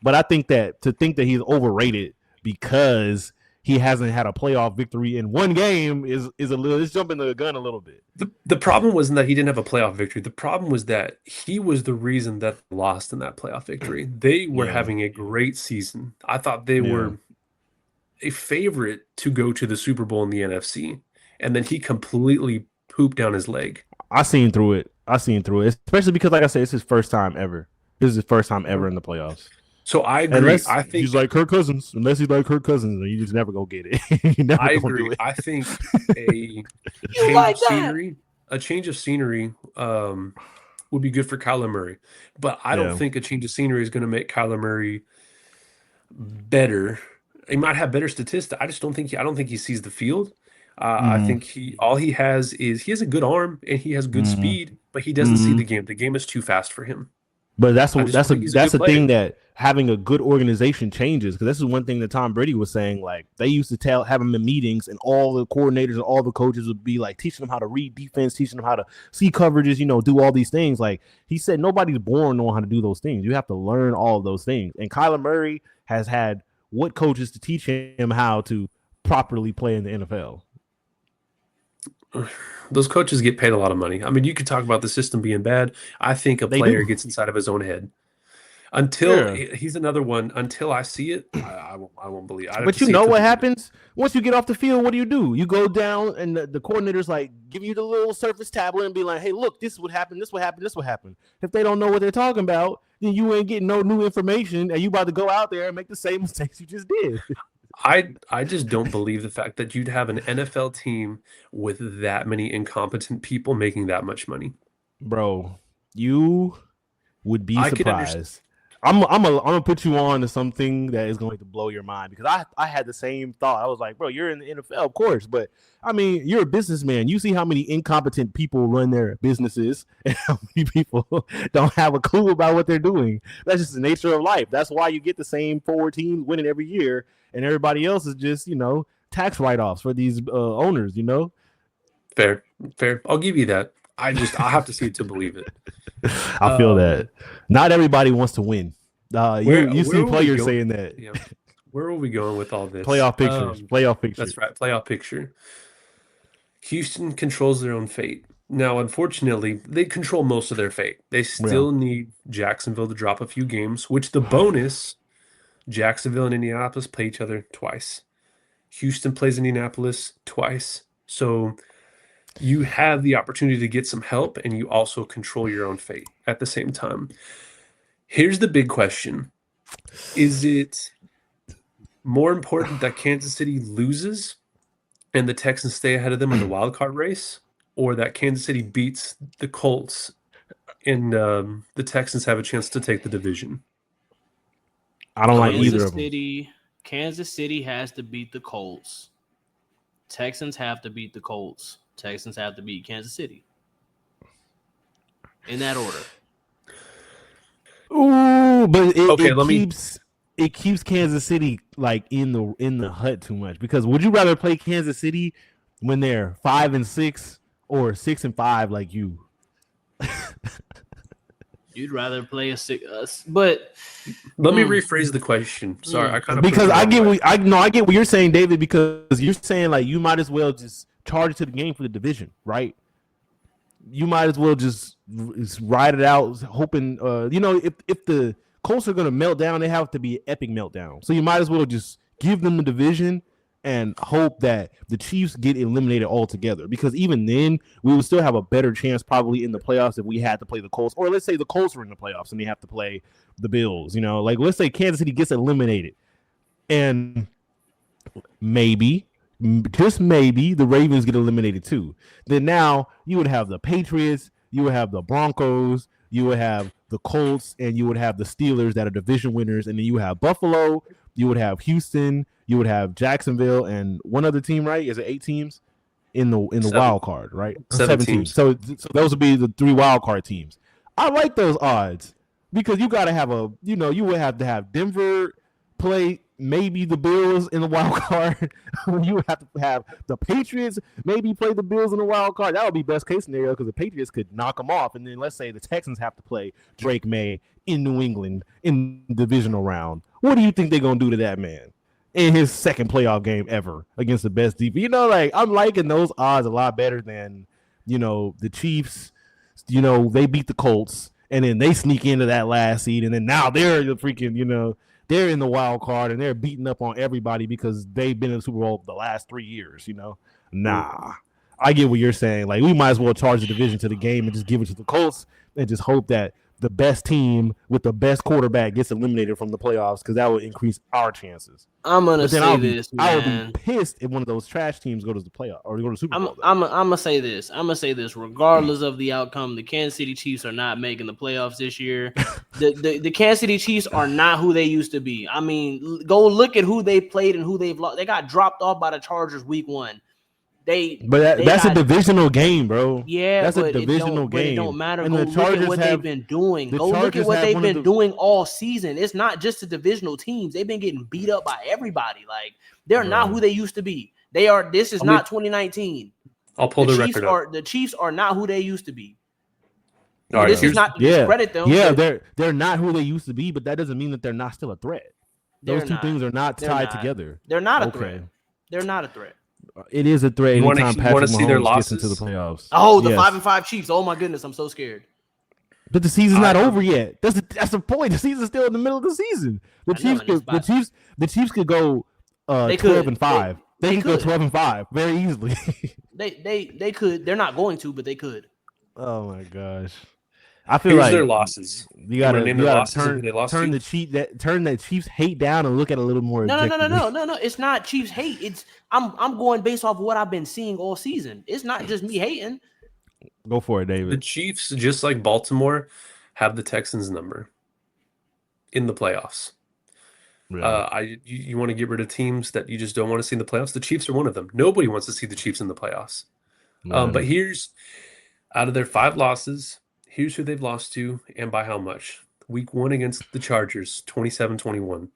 But I think that he's overrated because he hasn't had a playoff victory in one game is a little, it's jumping the gun a little bit. The problem wasn't that he didn't have a playoff victory. The problem was that he was the reason that they lost in that playoff victory. They were having a great season. I thought they were a favorite to go to the Super Bowl in the NFC. And then he completely pooped down his leg. I seen through it, especially because, like I said, it's his first time ever. This is his first time ever in the playoffs. So I agree. I think he's like Kirk Cousins. Unless he's like Kirk Cousins, you just never go get it. I agree. I think a change of scenery would be good for Kyler Murray, but I don't think a change of scenery is going to make Kyler Murray better. He might have better statistics. I don't think he sees the field. I think he has a good arm and he has good speed, but he doesn't see the game. The game is too fast for him. But that's the thing that having a good organization changes, because this is one thing that Tom Brady was saying. Like they used to have him in meetings, and all the coordinators and all the coaches would be like teaching them how to read defense, teaching them how to see coverages, do all these things. Like he said, nobody's born knowing how to do those things. You have to learn all of those things. And Kyler Murray has had what coaches to teach him how to properly play in the NFL. Those coaches get paid a lot of money. I mean, you could talk about the system being bad. I think a player gets inside of his own head. He's another one. Until I see it, I won't believe it. But you know what happens? Once you get off the field, what do? You go down, and the coordinator's like, give you the little surface tablet and be like, hey, look, this would happen, this would happen, this would happen. If they don't know what they're talking about, then you ain't getting no new information, and you about to go out there and make the same mistakes you just did. I just don't believe the fact that you'd have an NFL team with that many incompetent people making that much money. Bro, you would be surprised. I'm gonna put you on to something that is going to blow your mind because I had the same thought. I was like, bro, you're in the NFL, of course, but I mean, you're a businessman. You see how many incompetent people run their businesses and how many people don't have a clue about what they're doing. That's just the nature of life. That's why you get the same 4 teams winning every year, and everybody else is just tax write-offs for these owners. Fair. I'll give you that. I have to see it to believe it. I feel that not everybody wants to win. You see players saying that. Yeah. Where are we going with all this? Playoff pictures. That's right. Playoff picture. Houston controls their own fate. Now, unfortunately, they control most of their fate. They still need Jacksonville to drop a few games, which the bonus, Jacksonville and Indianapolis play each other twice. Houston plays Indianapolis twice. So you have the opportunity to get some help, and you also control your own fate at the same time. Here's the big question. Is it more important that Kansas City loses and the Texans stay ahead of them in the wild card race, or that Kansas City beats the Colts and the Texans have a chance to take the division? I don't like either of them. Kansas City has to beat the Colts. Texans have to beat the Colts. Texans have to beat Kansas City. In that order. Ooh, but it keeps Kansas City like in the hut too much. Because would you rather play Kansas City when they're 5-6 or 6-5 like you? You'd rather play a 6, but let me rephrase the question. Sorry, I kind of because I get what you're saying, David. Because you're saying like you might as well just charge it to the game for the division, right? You might as well just ride it out, hoping if the Colts are going to melt down, they have to be an epic meltdown. So you might as well just give them the division and hope that the Chiefs get eliminated altogether. Because even then, we would still have a better chance probably in the playoffs if we had to play the Colts. Or let's say the Colts were in the playoffs and they have to play the Bills. Like let's say Kansas City gets eliminated. And maybe, just maybe, the Ravens get eliminated too. Then now you would have the Patriots, you would have the Broncos, you would have the Colts, and you would have the Steelers that are division winners. And then you have Buffalo, you would have Houston, you would have Jacksonville, and one other team, right? Is it 8 teams in the wild card, right? 7 teams. So those would be the 3 wild card teams. I like those odds because you got to have you would have to have Denver play maybe the Bills in the wild card. You would have to have the Patriots maybe play the Bills in the wild card. That would be best case scenario because the Patriots could knock them off. And then let's say the Texans have to play Drake May in New England in the divisional round. What do you think they're going to do to that man in his second playoff game ever against the best defense? I'm liking those odds a lot better than, the Chiefs, they beat the Colts and then they sneak into that last seed. And then now they're the freaking, they're in the wild card and they're beating up on everybody because they've been in the Super Bowl the last 3 years, Nah. I get what you're saying. Like, we might as well charge the division to the game and just give it to the Colts and just hope that the best team with the best quarterback gets eliminated from the playoffs because that would increase our chances. I'm gonna say this, man. I would be pissed if one of those trash teams go to the playoff or go to the Super Bowl. I'm gonna say this. Regardless of the outcome, the Kansas City Chiefs are not making the playoffs this year. the Kansas City Chiefs are not who they used to be. I mean, go look at who they played and who they've lost. They got dropped off by the Chargers week 1. That's a divisional game, bro. Yeah, that's a divisional game. It don't matter. And go look at what they've been doing. Go look at what they've been doing all season. It's not just the divisional teams. They've been getting beat up by everybody. Like, they're not who they used to be. They are. This is not 2019. I'll pull the record up. The Chiefs are not who they used to be. All right, this is not to discredit them. Yeah, they're not who they used to be, but that doesn't mean that they're not still a threat. Those two things are not tied together. They're not a threat. They're not a threat. It is a threat anytime Patrick Mahomes gets into the playoffs. Oh, the 5-5 Chiefs. Oh my goodness, I'm so scared. But the season's not over yet. That's the point. The season's still in the middle of the season. The Chiefs could go 12-5. They can go 12-5 very easily. They could. They're not going to, but they could. Oh my gosh. I feel like their losses. You gotta turn that Chiefs hate down and look at it a little more. No. It's not Chiefs hate. It's I'm going based off of what I've been seeing all season. It's not just me hating. Go for it, David. The Chiefs, just like Baltimore, have the Texans number. in the playoffs. Yeah. You want to get rid of teams that you just don't want to see in the playoffs. The Chiefs are one of them. Nobody wants to see the Chiefs in the playoffs. But here's out of their 5 losses, here's who they've lost to and by how much. Week 1 against the Chargers, 27-21.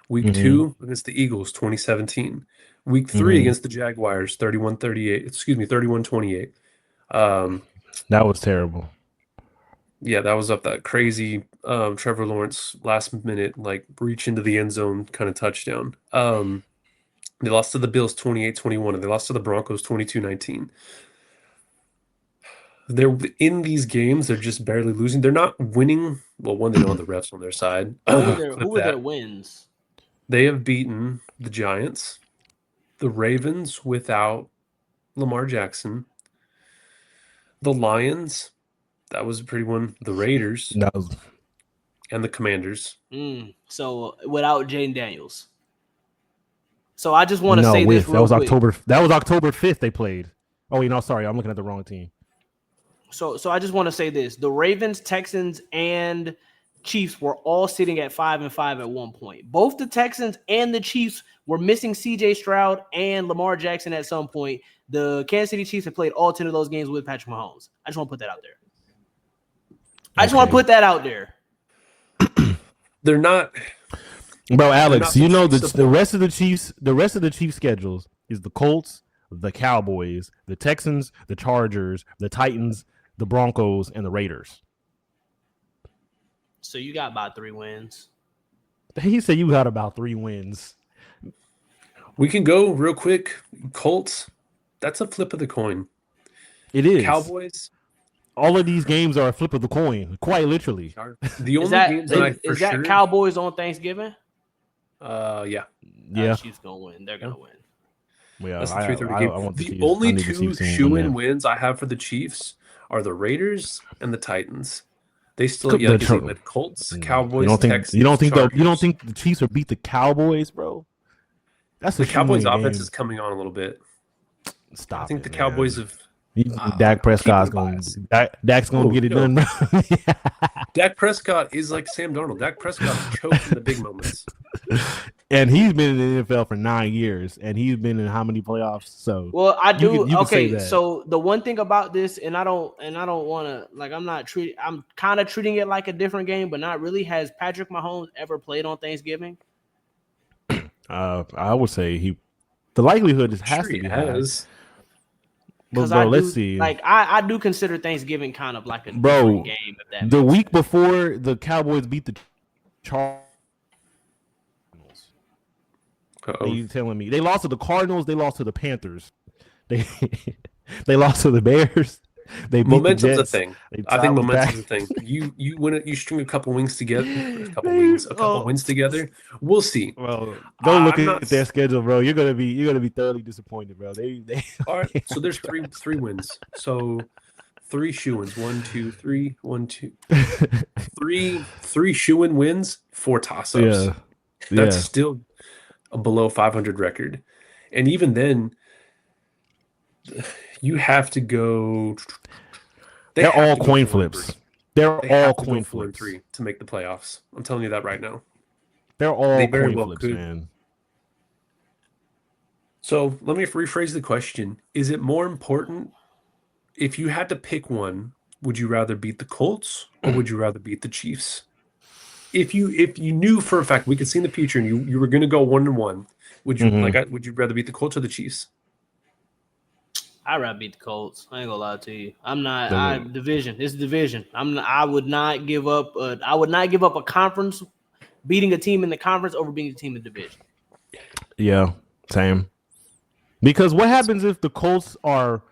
Week 2 against the Eagles, 2017. Week 3 against the Jaguars, 31-38. Excuse me, 31-28. That was terrible. Yeah, that was up that crazy Trevor Lawrence last minute like reach into the end zone kind of touchdown. They lost to the Bills 28-21 and they lost to the Broncos 22-19. They're in these games, they're just barely losing. They're not winning. Well, one, they don't have the refs on their side. Who were their wins? They have beaten the Giants, the Ravens without Lamar Jackson, the Lions. That was a pretty one. The Raiders and the Commanders. So without Jaden Daniels. So I just want to say this real quick. That was October 5th they played. Oh, sorry, I'm looking at the wrong team. So I just want to say this: the Ravens, Texans, and Chiefs were all sitting at 5-5 at one point. Both the Texans and the Chiefs were missing C.J. Stroud and Lamar Jackson at some point. The Kansas City Chiefs have played all 10 of those games with Patrick Mahomes. I just want to put that out there. I just want to put that out there. They're not, bro. Alex, you know the rest of the Chiefs. The rest of the Chiefs' schedules is the Colts, the Cowboys, the Texans, the Chargers, the Titans, the Broncos, and the Raiders. So you got about 3 wins. He said you got about 3 wins. We can go real quick. Colts, that's a flip of the coin. It is. Cowboys. All of these games are a flip of the coin, quite literally. The only games that is that Cowboys on Thanksgiving? Yeah. Chiefs gonna win. They're gonna win. Yeah, that's the 3:30 game. The only 2 shoe-in wins I have for the Chiefs are the Raiders and the Titans. They still the Colts, Cowboys, Texans. You don't think the Chiefs will beat the Cowboys, bro? That's the Cowboys' offense is coming on a little bit. Stop. I think the Cowboys have. Dak Prescott's Dak's going to get it done, bro. Dak Prescott is like Sam Darnold. Dak Prescott chokes in the big moments. And he's been in the NFL for 9 years, and he's been in how many playoffs? So I do. So the one thing about this, and I don't want to I'm kind of treating it like a different game, but not really. Has Patrick Mahomes ever played on Thanksgiving? I would say the likelihood has to be high. Because let's see. Like I do consider Thanksgiving kind of like a different game. If the week before the Cowboys beat the Cardinals, you telling me they lost to the Cardinals? They lost to the Panthers. They lost to the Bears. They beat momentum's the Jets. a thing. I think momentum's a thing. You win it. You string a couple wins together. A couple wins together. We'll see. Well, go look at their schedule, bro. You're gonna be thoroughly disappointed, bro. They all right. So there's three wins. So 3 shoe-ins. 1, 2, 3. 1, 2. 3 shoe-in wins. 4 toss-ups. Yeah. That's still a below 500 record, and even then. You have to go. They're all coin flips. They're all coin flips 4-3 to make the playoffs. I'm telling you that right now. They're all coin flips, man. So let me rephrase the question: is it more important if you had to pick one? Would you rather beat the Colts or would you rather beat the Chiefs? If you knew for a fact we could see in the future and you were going to go 1-1, would you would you rather beat the Colts or the Chiefs? I'd rather beat the Colts. I ain't gonna lie to you. I'm not. Division. It's division. I would not give up. I would not give up a conference, beating a team in the conference over beating a team in the division. Yeah, same. Because what happens if the Colts are,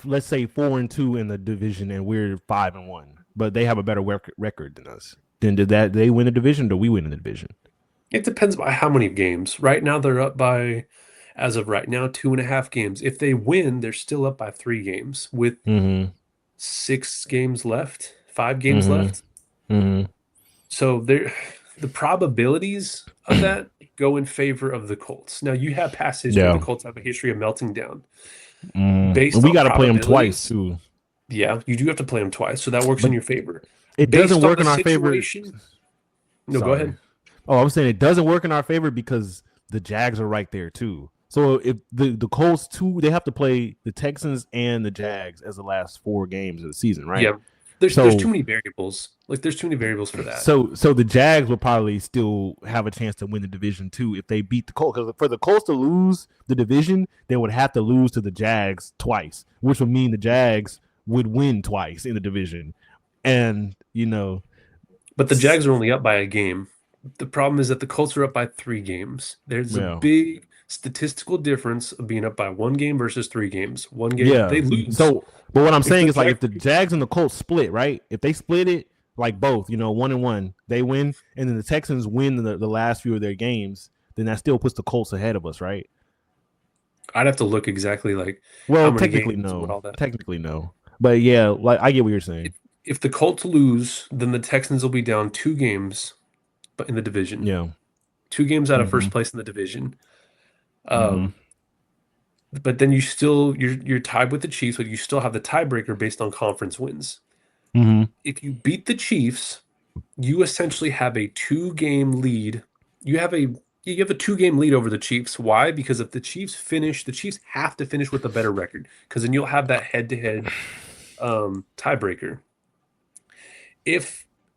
let's say, 4-2 in the division and we're 5-1, but they have a better record than us? Then did they win the division? Or do we win the division? It depends by how many games. Right now, they're up by. As of right now, 2.5 games. If they win, they're still up by 3 games with 6 games left, 5 games left. So the probabilities of that go in favor of the Colts. Now you have past history. The Colts have a history of melting down. We got to play them twice too. Yeah, you do have to play them twice, so that works in your favor. It doesn't work in our favor. No, go ahead. Oh, I'm saying it doesn't work in our favor because the Jags are right there too. So if the Colts too, they have to play the Texans and the Jags as the last 4 games of the season, right? Yeah, there's too So many variables. Like there's too many variables for that. so the Jags will probably still have a chance to win the division too if they beat the Colts. Because for the Colts to lose the division, they would have to lose to the Jags twice, which would mean the Jags would win twice in the division. And But the Jags are only up by a game. The problem is that the Colts are up by 3 games. There's a yeah, big statistical difference of being up by 1 game versus 3 games. One game yeah. they lose. So, but what I'm If saying the is like Jag- if the Jags and the Colts split, right? If they split it like both, 1-1, they win, and then the Texans win the last few of their games, then that still puts the Colts ahead of us, right? I'd have to look exactly like how Well, many technically games and what no. all that. Technically no. But yeah, like I get what you're saying. If the Colts lose, then the Texans will be down 2 games, but in the division, Yeah. 2 games out of Mm-hmm. first place in the division. Mm-hmm. But then you're tied with the Chiefs, but you still have the tiebreaker based on conference wins. Mm-hmm. If you beat the Chiefs, you essentially have a 2-game lead. You have a 2-game lead over the Chiefs. Why? Because if the Chiefs finish, the Chiefs have to finish with a better record because then you'll have that head-to-head tiebreaker.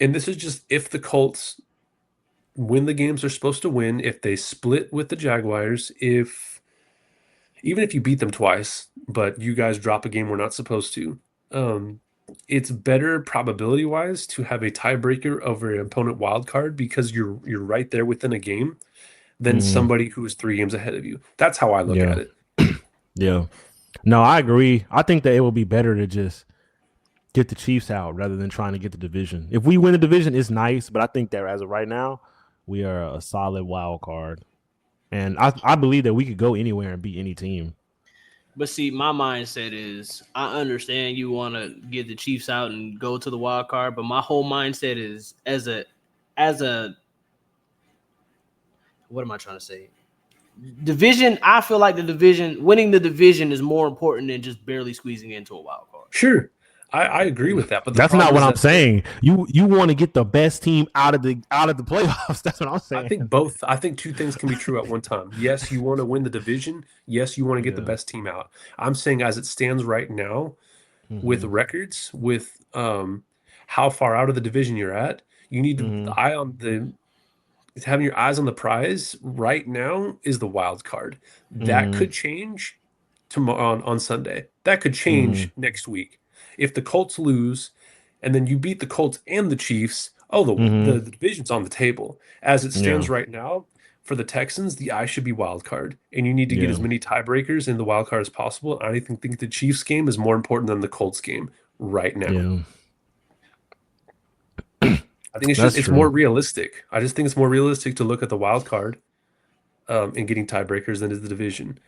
And this is just if the Colts win the games they're supposed to win, if they split with the Jaguars, even if you beat them twice, but you guys drop a game we're not supposed to, it's better probability wise to have a tiebreaker over an opponent wild card because you're right there within a game than Mm-hmm. somebody who is 3 games ahead of you. That's how I look Yeah. at it. Yeah. No, I agree. I think that it will be better to just get the Chiefs out rather than trying to get the division. If we win the division, it's nice, but I think that as of right now, we are a solid wild card. And I believe that we could go anywhere and beat any team. But see, my mindset is I understand you want to get the Chiefs out and go to the wild card, but my whole mindset is as a what am I trying to say? Division, I feel like winning the division is more important than just barely squeezing into a wild card. Sure. I agree with that, but the That's not problem what is I'm that saying. You want to get the best team out of the playoffs. That's what I'm saying. I think 2 things can be true at one time. Yes, you want to win the division. Yes, you want to get the best team out. I'm saying as it stands right now, with records, with how far out of the division you're at, you need having your eyes on the prize right now is the wild card. That could change tomorrow on Sunday. That could change next week. If the Colts lose and then you beat the Colts and the Chiefs, the division's on the table. As it stands right now, for the Texans, the eye should be wild card, and you need to get as many tiebreakers in the wild card as possible. I think the Chiefs game is more important than the Colts game right now. Yeah. I think it's more realistic. I just think it's more realistic to look at the wild card and getting tiebreakers than is the division.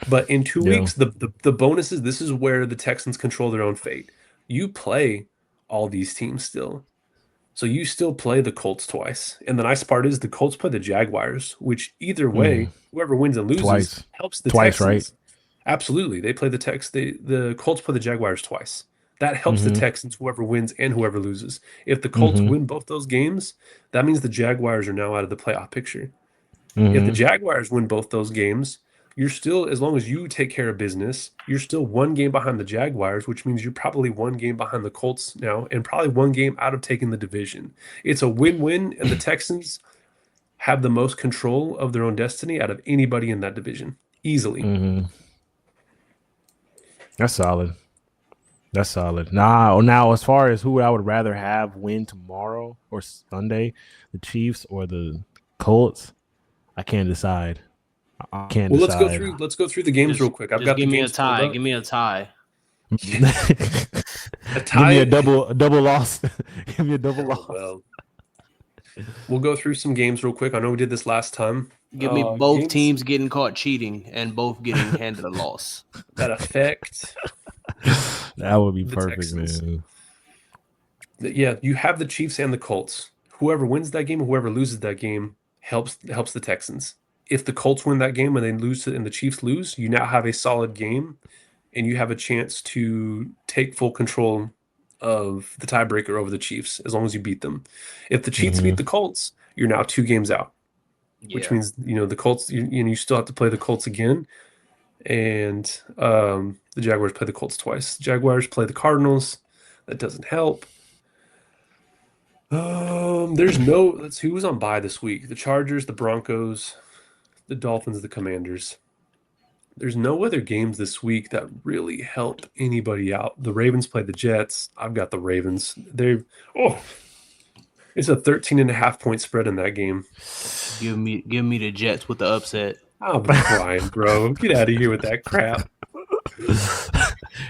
But in 2 weeks, the bonus is this is where the Texans control their own fate. You play all these teams still. So you still play the Colts twice. And the nice part is the Colts play the Jaguars, which either way, whoever wins and loses helps the Texans. Right? Absolutely. They play the Colts play the Jaguars twice. That helps the Texans, whoever wins and whoever loses. If the Colts win both those games, that means the Jaguars are now out of the playoff picture. If the Jaguars win both those games, you're still, as long as you take care of business, you're still 1 game behind the Jaguars, which means you're probably 1 game behind the Colts now and probably 1 game out of taking the division. It's a win-win, and the Texans have the most control of their own destiny out of anybody in that division, easily. That's solid. That's solid. Now, as far as who I would rather have win tomorrow or Sunday, the Chiefs or the Colts, I can't decide. I can't Well, decide. let's go through the games real quick. I've got the give me games a tie. pulled up. Give me a tie. A Give me tie. a double loss. Give me a double loss. Well, we'll go through some games real quick. I know we did this last time. Give me both teams getting caught cheating and both getting handed a loss. That affect. That would be the perfect, Texans. man. Yeah, you have the Chiefs and the Colts. Whoever wins that game, whoever loses that game, helps the Texans. If the Colts win that game and they lose and the Chiefs lose, you now have a solid game, and you have a chance to take full control of the tiebreaker over the Chiefs as long as you beat them. If the Chiefs beat the Colts, you're now 2 games out, which means the Colts you still have to play the Colts again, and the Jaguars play the Colts twice. The Jaguars play the Cardinals. That doesn't help. There's no. Let's see who was on bye this week. The Chargers, the Broncos, the Dolphins, the Commanders. There's no other games this week that really help anybody out. The Ravens play the Jets. I've got the Ravens. It's a 13.5-point spread in that game. Give me the Jets with the upset. I'm crying, bro. Get out of here with that crap.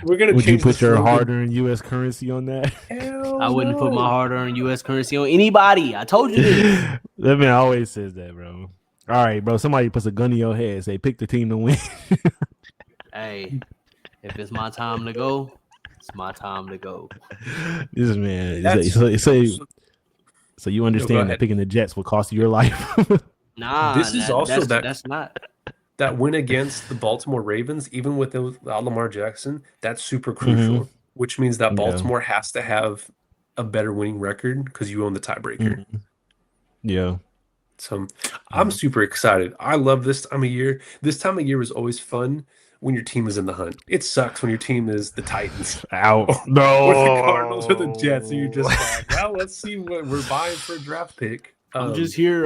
We're gonna. Would you change put the your slogan. hard-earned U.S. currency on that? Hell I wouldn't put no. my hard-earned U.S. currency on anybody. I told you this. That man always says that, bro. All right, bro. Somebody puts a gun in your head, say pick the team to win. Hey, if it's my time to go, it's my time to go. This man. That's- So you understand that ahead. picking the Jets will cost you your life. Nah, This is also that's not. that win against the Baltimore Ravens, even without Lamar Jackson, that's super crucial. Which means that Yeah. Baltimore has to have a better winning record because you own the tiebreaker. Yeah. So I'm super excited. I love this time of year. This time of year is always fun when your team is in the hunt. It sucks when your team is the Titans Out. or the Cardinals or the Jets, and you're just like, well, let's see what we're buying for a draft pick. I'm just here.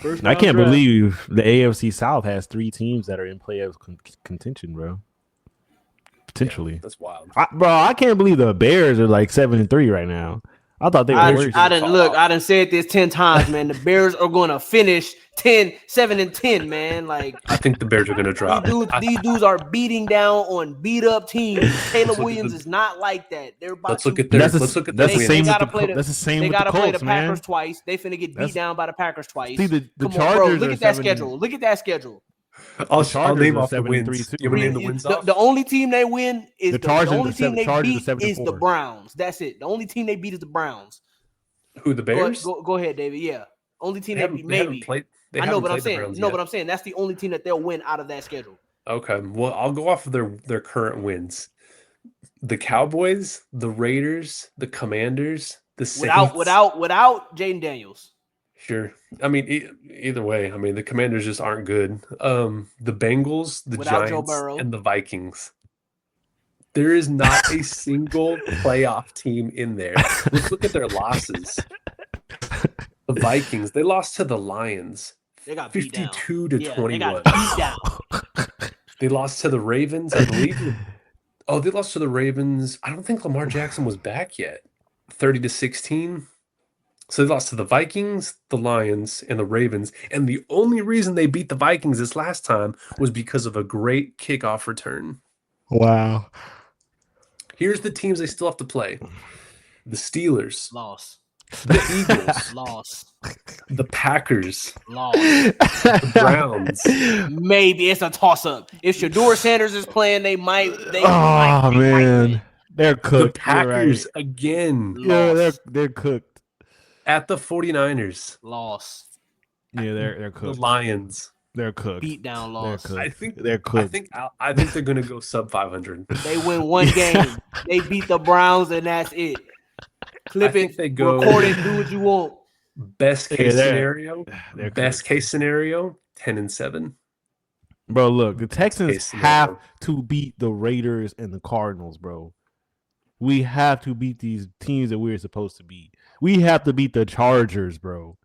First I round can't draft. believe the AFC South has 3 teams that are in playoff contention, bro. Potentially. That's wild. I can't believe the Bears are like 7-3 right now. I thought they were worse. I done said this 10 times, man. The Bears are going to finish 7-10, man. Like, I think the Bears are going to drop. these dudes are beating down on beat up teams. Caleb Williams is not like that. They're about Let's look to. at their. That's Let's look at that's their the same wins. with gotta the play the- that's the same They with got the to play Colts, the man. Packers twice. They finna get beat down by the Packers twice. See, the Come on, Chargers bro. are Look at that 7 schedule. Look at that schedule. I'll Chargers name are off the 7-3 wins. too. You want to name the wins off? The only team they win is The the Chargers only are team they Chargers are beat is the 7-4. Browns. That's it. The only team they beat is the Browns. Who, the Bears? Go ahead, David. Yeah, only team They they haven't- beat. they haven't Maybe. played- they I know, haven't but I'm played the saying Browns no, yet. but I'm saying that's the only team that they'll win out of that schedule. Okay, well, I'll go off of their current wins. The Cowboys, the Raiders, the Commanders, the Saints. Without Jaden Daniels. Sure. I mean, either way, I mean, the Commanders just aren't good. The Bengals, the Without Joe Giants, Burrow. and the Vikings. There is not a single playoff team in there. Let's look at their losses. The Vikings, they lost to the Lions. They got beat down. 52 to Yeah, 21. they got beat down. They lost to the Ravens, I believe. Oh, they lost to the Ravens. I don't think Lamar Jackson was back yet. 30 to 16. So they lost to the Vikings, the Lions, and the Ravens. And the only reason they beat the Vikings this last time was because of a great kickoff return. Wow. Here's the teams they still have to play. The Steelers, Loss. the Eagles, Loss. the Packers, Loss. the Browns. Maybe it's a toss up. If Shador Sanders is playing, they might. Oh man, win. they're The cooked. You're Packers right. again Yeah, Loss. they're cooked. at the 49ers. Loss. Yeah, they're The cooked. Lions. They're cooked. Beat down They're loss. cooked. I think They're I cooked. think they're gonna go sub 500. They win one game. They beat the Browns, and that's it. Clip I think it, they go- record it, do what you want. Best case they're- scenario. they're Best cooked. case scenario. 10-7. Bro, look, the Texans case have scenario. to beat the Raiders and the Cardinals, bro. We have to beat these teams that we're supposed to beat. We have to beat the Chargers, bro.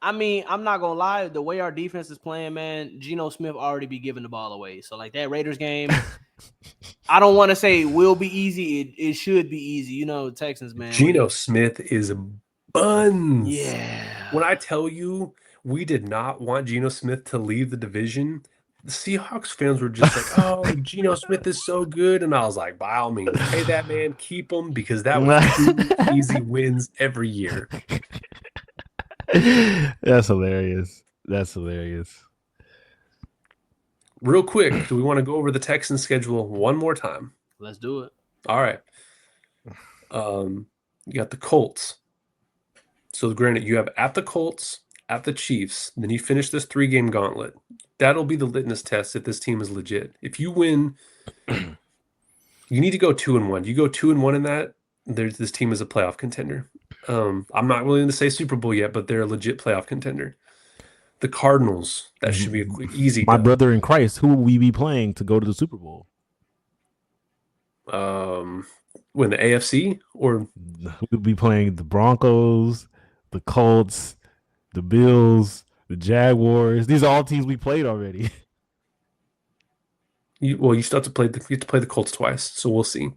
I mean, I'm not gonna lie. The way our defense is playing, man, Geno Smith already be giving the ball away. So like that Raiders game, I don't want to say will be easy. It should be easy. You know, Texans, man. Geno Smith is buns. Yeah. When I tell you we did not want Geno Smith to leave the division, the Seahawks fans were just like, "Oh, Geno Smith is so good," and I was like, "By all means, pay that man, keep him," because that was 2 easy wins every year. That's hilarious. That's hilarious. Real quick, do we want to go over the Texans schedule one more time? Let's do it. All right. You got the Colts. So granted, you have at the Colts, at the Chiefs, then you finish this 3-game gauntlet. That'll be the litmus test if this team is legit. If you win You need to go 2-1. You go 2-1 in that. This team is a playoff contender. I'm not willing to say Super Bowl yet, but they're a legit playoff contender. The Cardinals, that should be a easy My dub. brother in Christ, who will we be playing to go to the Super Bowl? When the AFC or We'll be playing the Broncos, the Colts, the Bills, the Jaguars. These are all teams we played already. you still have to play the Colts twice, so we'll see.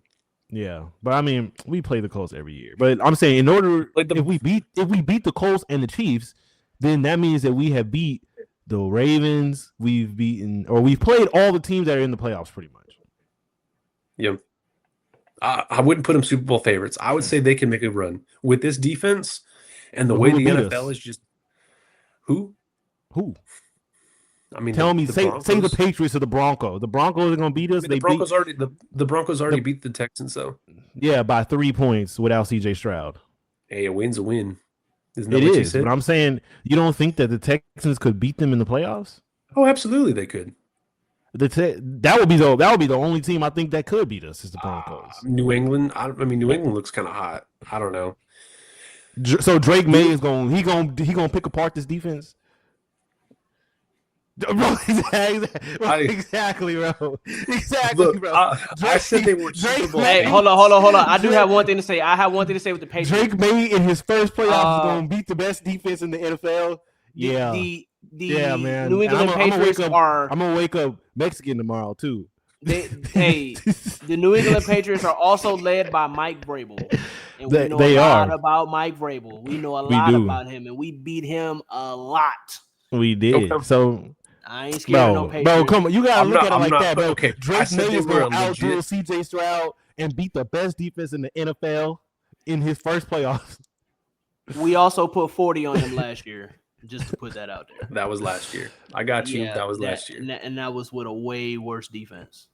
Yeah, but I mean, we play the Colts every year. But I'm saying, if we beat the Colts and the Chiefs, then that means that we have beat the Ravens. We've played all the teams that are in the playoffs, pretty much. Yeah, I wouldn't put them Super Bowl favorites. I would say they can make a run with this defense and the way the NFL is just. Who? I mean, tell me, say the Patriots or the Broncos. The Broncos are going to beat us. The Broncos already beat the Texans, though. Yeah, by 3 points without CJ Stroud. Hey, a win's a win. It is, but I'm saying, you don't think that the Texans could beat them in the playoffs? Oh, absolutely, they could. That would be the only team I think that could beat us is the Broncos. New England. New England looks kind of hot. I don't know. So Drake May is going to pick apart this defense. Exactly, bro. Exactly, bro. I said they were Super Bowl. Hey, hold on. I do have one thing to say. I have one thing to say with the Patriots. Drake May in his first playoffs is going to beat the best defense in the NFL. Yeah, man. New England Patriots are. I'm gonna wake up Mexican tomorrow too. The New England Patriots are also led by Mike Vrabel, and we know a lot about Mike Vrabel. We know a lot about him, and we beat him a lot. We did. Okay. So I ain't scared of no Patriots. Bro, come on. You gotta look at it like that, bro. Okay. Drake May is going to outdo CJ Stroud and beat the best defense in the NFL in his first playoffs. We also put 40 on him last year, just to put that out there. That was last year. I got you. Yeah, that was last year. And that was with a way worse defense.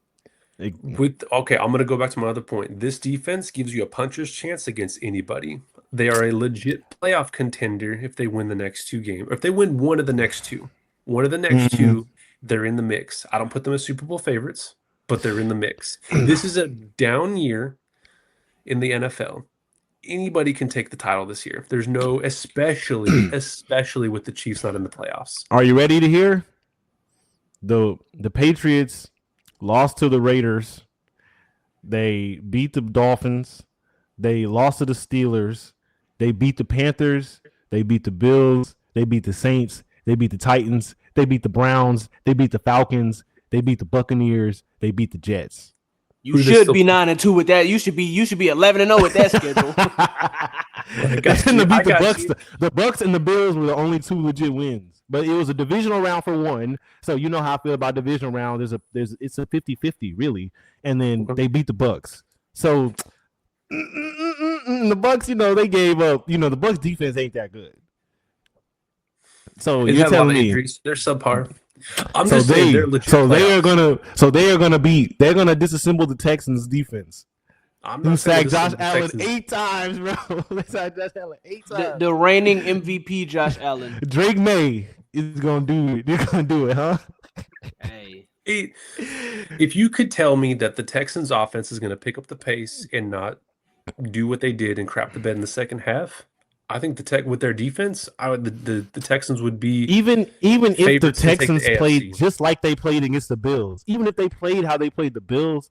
I'm going to go back to my other point. This defense gives you a puncher's chance against anybody. They are a legit playoff contender if they win the next 2 games. Or if they win one of the next 2. One of the next 2, they're in the mix. I don't put them as Super Bowl favorites, but they're in the mix. This is a down year in the NFL. Anybody can take the title this year. There's no, especially with the Chiefs not in the playoffs. Are you ready to hear? The Patriots lost to the Raiders. They beat the Dolphins. They lost to the Steelers. They beat the Panthers. They beat the Bills. They beat the Saints. They beat the Titans. They beat the Browns. They beat the Falcons. They beat the Buccaneers. They beat the Jets. You should be 9-2 with that. You should be 11-0 with that schedule. The Bucs and the Bills were the only 2 legit wins. But it was a divisional round for one. So you know how I feel about divisional round. It's a 50-50, really. And then they beat the Bucs. So the Bucs, they gave up. The Bucs defense ain't that good. So you're telling me they're subpar. I'm just saying they're legit. They are gonna disassemble the Texans defense. Who sacked Josh Allen 8 times, bro? The reigning MVP Josh Allen. Drake May is gonna do it. They're gonna do it, huh? Hey. If you could tell me that the Texans offense is gonna pick up the pace and not do what they did and crap the bed in the second half, I think with their defense, the Texans would be even if the Texans played just like they played against the Bills. Even if they played how they played the Bills,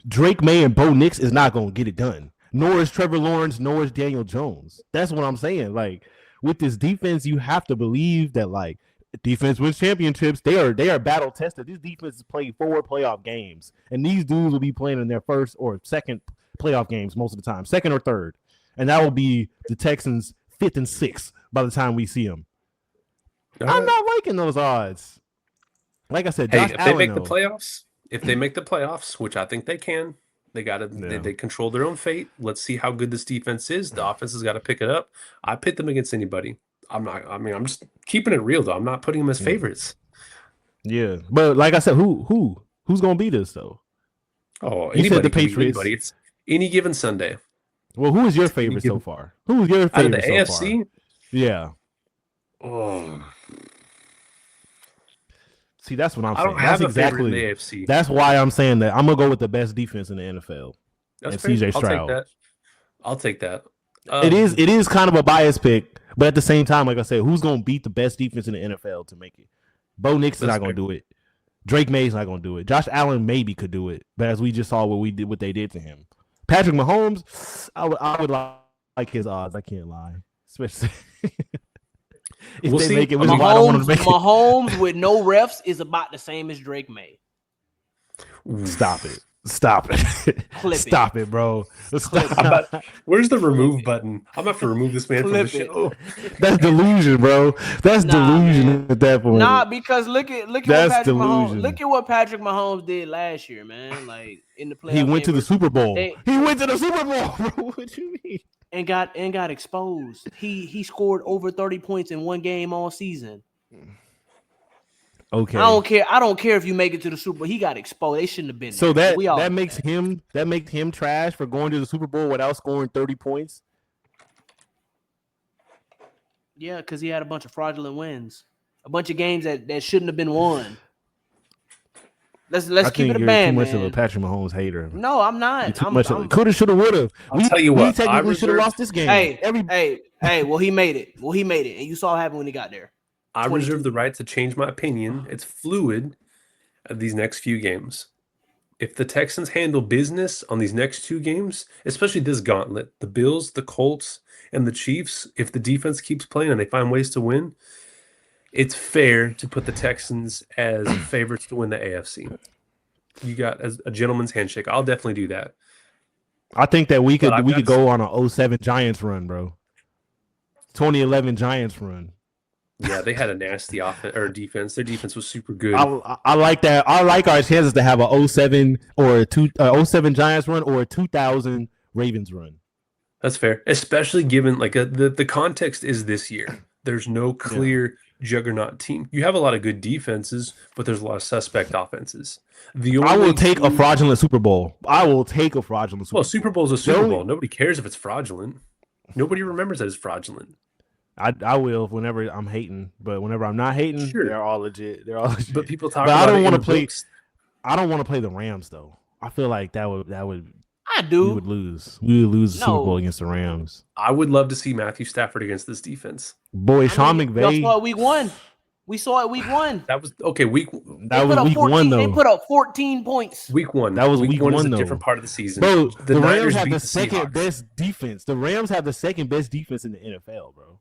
Drake May and Bo Nix is not going to get it done. Nor is Trevor Lawrence, nor is Daniel Jones. That's what I'm saying. Like, with this defense, you have to believe that, like, defense wins championships. They are battle tested. This defense has played 4 playoff games, and these dudes will be playing in their first or second playoff games most of the time, second or third. And that will be the Texans' 5th and 6th by the time we see them. I'm not liking those odds. Like I said, Josh Allen, they make the playoffs, which I think they can, they control their own fate. Let's see how good this defense is. The offense has got to pick it up. I pit them against anybody. I'm just keeping it real though. I'm not putting them as favorites. Yeah, but like I said, who's gonna beat us though? Oh, anybody. The Patriots. Anybody. It's any given Sunday. Well, who is your favorite so far? Who is your favorite out of the AFC? Yeah. Oh. See, that's what I'm I saying. don't have That's a favorite in the exactly. AFC. That's why I'm saying that I'm gonna go with the best defense in the NFL. That's And fair. CJ I'll take Stroud. that. I'll take that. It is kind of a bias pick, but at the same time, like I said, who's gonna beat the best defense in the NFL to make it? Bo Nix's not gonna do it. Drake May's not gonna do it. Josh Allen maybe could do it, but as we just saw what they did to him. Patrick Mahomes, I would like his odds. I can't lie, especially if they make it. Which is why I don't want to make Mahomes with no refs is about the same as Drake May. Stop it. Stop it. Stop it, bro. Where's the remove button? I'm gonna have to remove this man from the show. That's delusion, bro. That's delusion at that point. Nah, because look at what Patrick Mahomes. Look at what Patrick Mahomes did last year, man. Like in the playoffs. He went to the Super Bowl. He went to the Super Bowl, bro. What you mean? And got exposed. He scored over 30 points in one game all season. Okay. I don't care if you make it to the Super Bowl. He got exposed. They shouldn't have been there. So that makes him trash for going to the Super Bowl without scoring 30 points. Yeah, because he had a bunch of fraudulent wins, a bunch of games that shouldn't have been won. Let's keep it a band, too much of a Patrick Mahomes hater. No, I'm not. Coulda, shoulda, woulda. I'll tell you what. We technically should have lost this game. Hey. Well, he made it. And you saw what happened when he got there. I reserve the right to change my opinion. It's fluid these next few games. If the Texans handle business on these next two games, especially this gauntlet, the Bills, the Colts, and the Chiefs, if the defense keeps playing and they find ways to win, it's fair to put the Texans as favorites to win the AFC. You got as a gentleman's handshake. I'll definitely do that. I think that we could go on a 07 Giants run, bro. 2011 Giants run. Yeah, they had a nasty offense or defense. Their defense was super good. I like that. I like our chances to have a 07 or a 07 Giants run or a 2000 Ravens run. That's fair, especially given the context is this year. There's no clear juggernaut team. You have a lot of good defenses, but there's a lot of suspect offenses. I will take a fraudulent Super Bowl. Well, Super Bowl is a Super Bowl. Nobody cares if it's fraudulent. Nobody remembers that it's fraudulent. I will whenever I'm hating, but whenever I'm not hating, they're all legit. But people talk about I don't want to play. I don't want to play the Rams though. I feel like that would. I do. We would lose. We would lose the Super Bowl against the Rams. I would love to see Matthew Stafford against this defense. Boy, Sean McVay. We saw it week 1. We saw it week 1. That was okay. Week 1 though. They put up 14 points. Week 1. That was week 1 is a though. different part of the season. Bro, the Niners Rams have the second best defense. The Rams have the second best defense in the NFL, bro.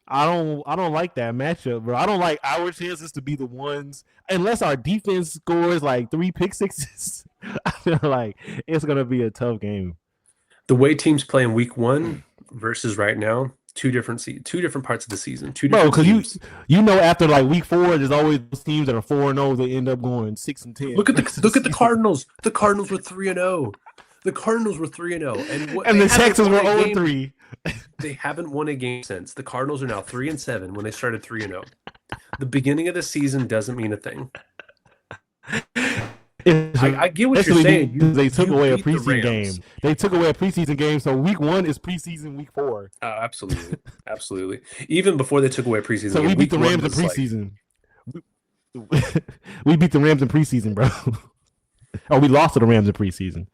I don't like that matchup, bro. I don't like our chances to be the ones unless our defense scores like 3 pick sixes. I feel like it's gonna be a tough game. The way teams play in week 1 versus right now, two different parts of the season. Bro, because you know after like week 4, there's always those teams that are 4-0. They end up going 6-10. Look at the Cardinals. The Cardinals were 3-0. The Cardinals were 3-0, and the Texans were 0-3. They haven't won a game since. The Cardinals are now 3-7 when they started 3-0. The beginning of the season doesn't mean a thing. I get what you're saying. They took away a preseason game. They took away a preseason game, so week 1 is preseason. Week 4, absolutely. Even before they took away a preseason, so game, we beat the Rams in preseason. We beat the Rams in preseason, bro. Oh, we lost to the Rams in preseason.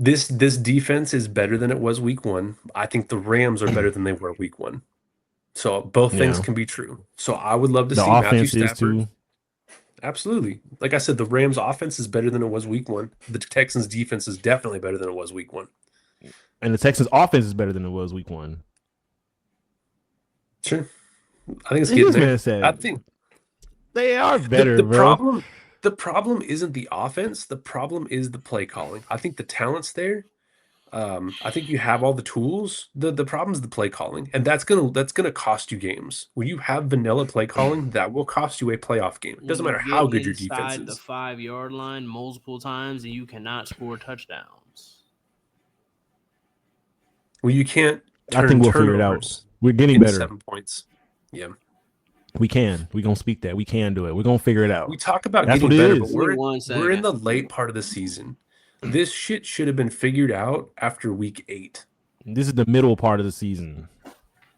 This defense is better than it was week 1. I think the Rams are better than they were week 1. So both things can be true. So I would love to see Matthew Stafford. Absolutely. Like I said, the Rams offense is better than it was week 1. The Texans defense is definitely better than it was week 1. And the Texans offense is better than it was week 1. Sure. I think it's getting there. I think they are better, bro. The problem isn't the offense. The problem is the play calling. I think the talent's there. I think you have all the tools. The problem is the play calling, and that's gonna cost you games. When you have vanilla play calling, that will cost you a playoff game. It doesn't matter how good your defense is. Inside the 5-yard line multiple times, and you cannot score touchdowns. Well, you can't. I think we'll figure it out. We're getting better. 7 points. Yeah. We can. We're going to speak that. We can do it. We're going to figure it out. We talk about getting better, but we're in the late part of the season. This shit should have been figured out after week 8. This is the middle part of the season.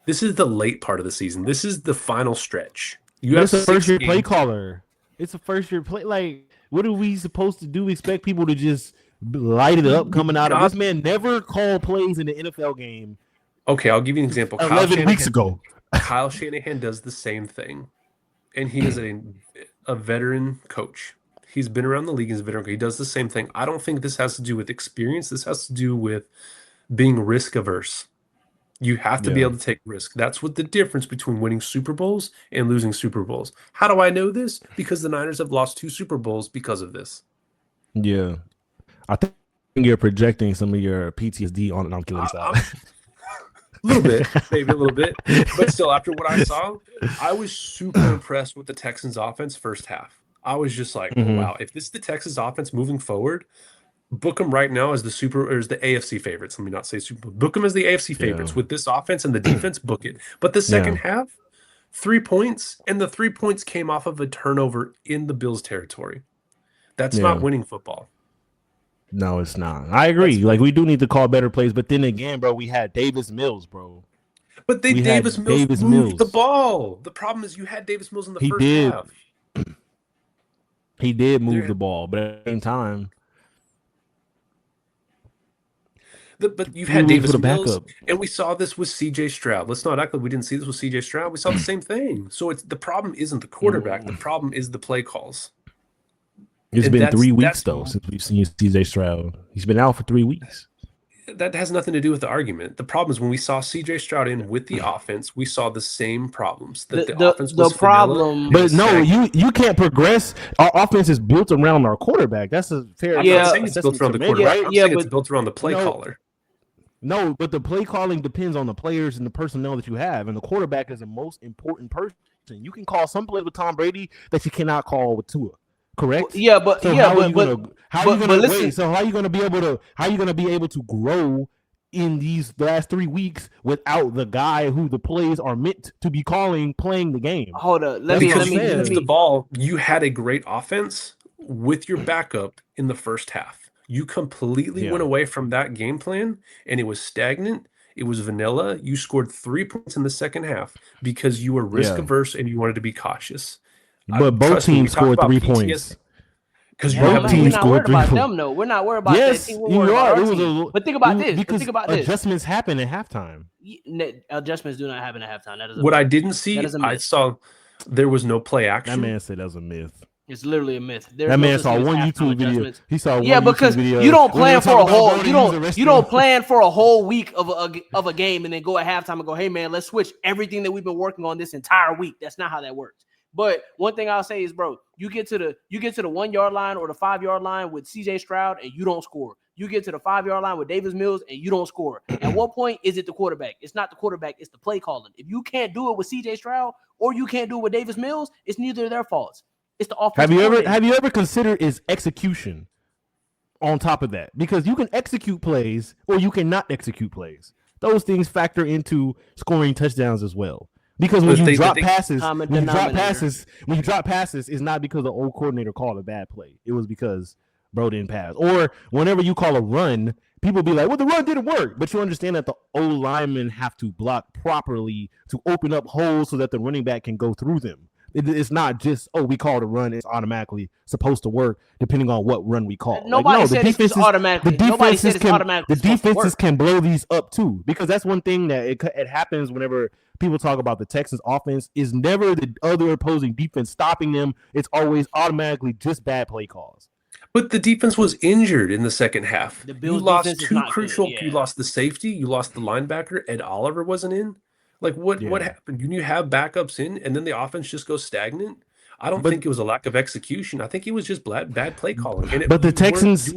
This is the late part of the season. This is the final stretch. You have the first year play caller. It's a first year play. Like, what are we supposed to do? Expect people to just light it up coming out of this man? Never called plays in the NFL game. Okay, I'll give you an example. 11 weeks ago, Kyle Shanahan does the same thing, and he is a veteran coach. He's been around the league. He's a veteran. He does the same thing. I don't think this has to do with experience. This has to do with being risk averse. You have to be able to take risk. That's what the difference between winning Super Bowls and losing Super Bowls. How do I know this? Because the Niners have lost 2 Super Bowls because of this. Yeah. I think you're projecting some of your PTSD on an A little bit, maybe a little bit. But still, after what I saw, I was super impressed with the Texans offense first half. I was just like, wow, if this is the Texans offense moving forward, book them right now as the AFC favorites. Let me not say Super Bowl. Book them as the AFC favorites with this offense and the defense. Book it. But the second half, 3 points, and the 3 points came off of a turnover in the Bills' territory. That's not winning football. No, it's not. I agree. Like, we do need to call better plays, but then again, bro, we had Davis Mills, bro. But Davis Mills moved the ball. The problem is you had Davis Mills in the first half. He did move the ball, but at the same time. But you've had Davis Mills, and we saw this with C.J. Stroud. Let's not act like we didn't see this with C.J. Stroud. We saw the same thing. So the problem isn't the quarterback. The problem is the play calls. It's been 3 weeks, though, since we've seen C.J. Stroud. He's been out for 3 weeks. That has nothing to do with the argument. The problem is when we saw C.J. Stroud in with the offense, we saw the same problems. That the offense was problem. But no, you can't progress. Our offense is built around our quarterback. That's a fair. I'm not saying it's built around the quarterback. I'm saying it's built around the play caller. No, but the play calling depends on the players and the personnel that you have, and the quarterback is the most important person. You can call some plays with Tom Brady that you cannot call with Tua. Correct. Yeah, but so how are you going to be able to grow in these last 3 weeks without the guy who the plays are meant to be playing the game? Hold up, let me the ball. You had a great offense with your backup in the first half. You completely went away from that game plan, and it was stagnant. It was vanilla. You scored 3 points in the second half because you were risk averse and you wanted to be cautious. But both teams scored 3 points. Because both teams scored 3 points. We're not worried about that team. You are. But think about this. Adjustments happen at halftime. Adjustments do not happen at halftime. That is what I didn't see. I saw there was no play action. That man said that was a myth. It's literally a myth. That man saw one YouTube video. He saw one because YouTube video. You don't plan for a whole. You don't plan for a whole week of a game and then go at halftime and go, hey man, let's switch everything that we've been working on this entire week. That's not how that works. But one thing I'll say is, bro, you get to the 1 yard line or the 5 yard line with C.J. Stroud and you don't score. You get to the 5 yard line with Davis Mills and you don't score. At what point is it the quarterback? It's not the quarterback. It's the play calling. If you can't do it with C.J. Stroud or you can't do it with Davis Mills, it's neither of their faults. It's the offense. Have you ever considered is execution on top of that? Because you can execute plays or you cannot execute plays. Those things factor into scoring touchdowns as well. Because when you drop passes, it's not because the old coordinator called a bad play. It was because bro didn't pass. Or whenever you call a run, people be like, well, the run didn't work. But you understand that the old linemen have to block properly to open up holes so that the running back can go through them. It's not just, we called a run. It's automatically supposed to work depending on what run we call. Nobody said it's automatically. The defenses can blow these up too, because that's one thing that it happens whenever people talk about the Texans offense is never the other opposing defense stopping them. It's always automatically just bad play calls. But the defense was injured in the second half. You lost 2 crucial. Good, You lost the safety. You lost the linebacker. Ed Oliver wasn't in. Like, what happened? You have backups in, and then the offense just goes stagnant? I don't think it was a lack of execution. I think it was just bad play calling. But the Texans,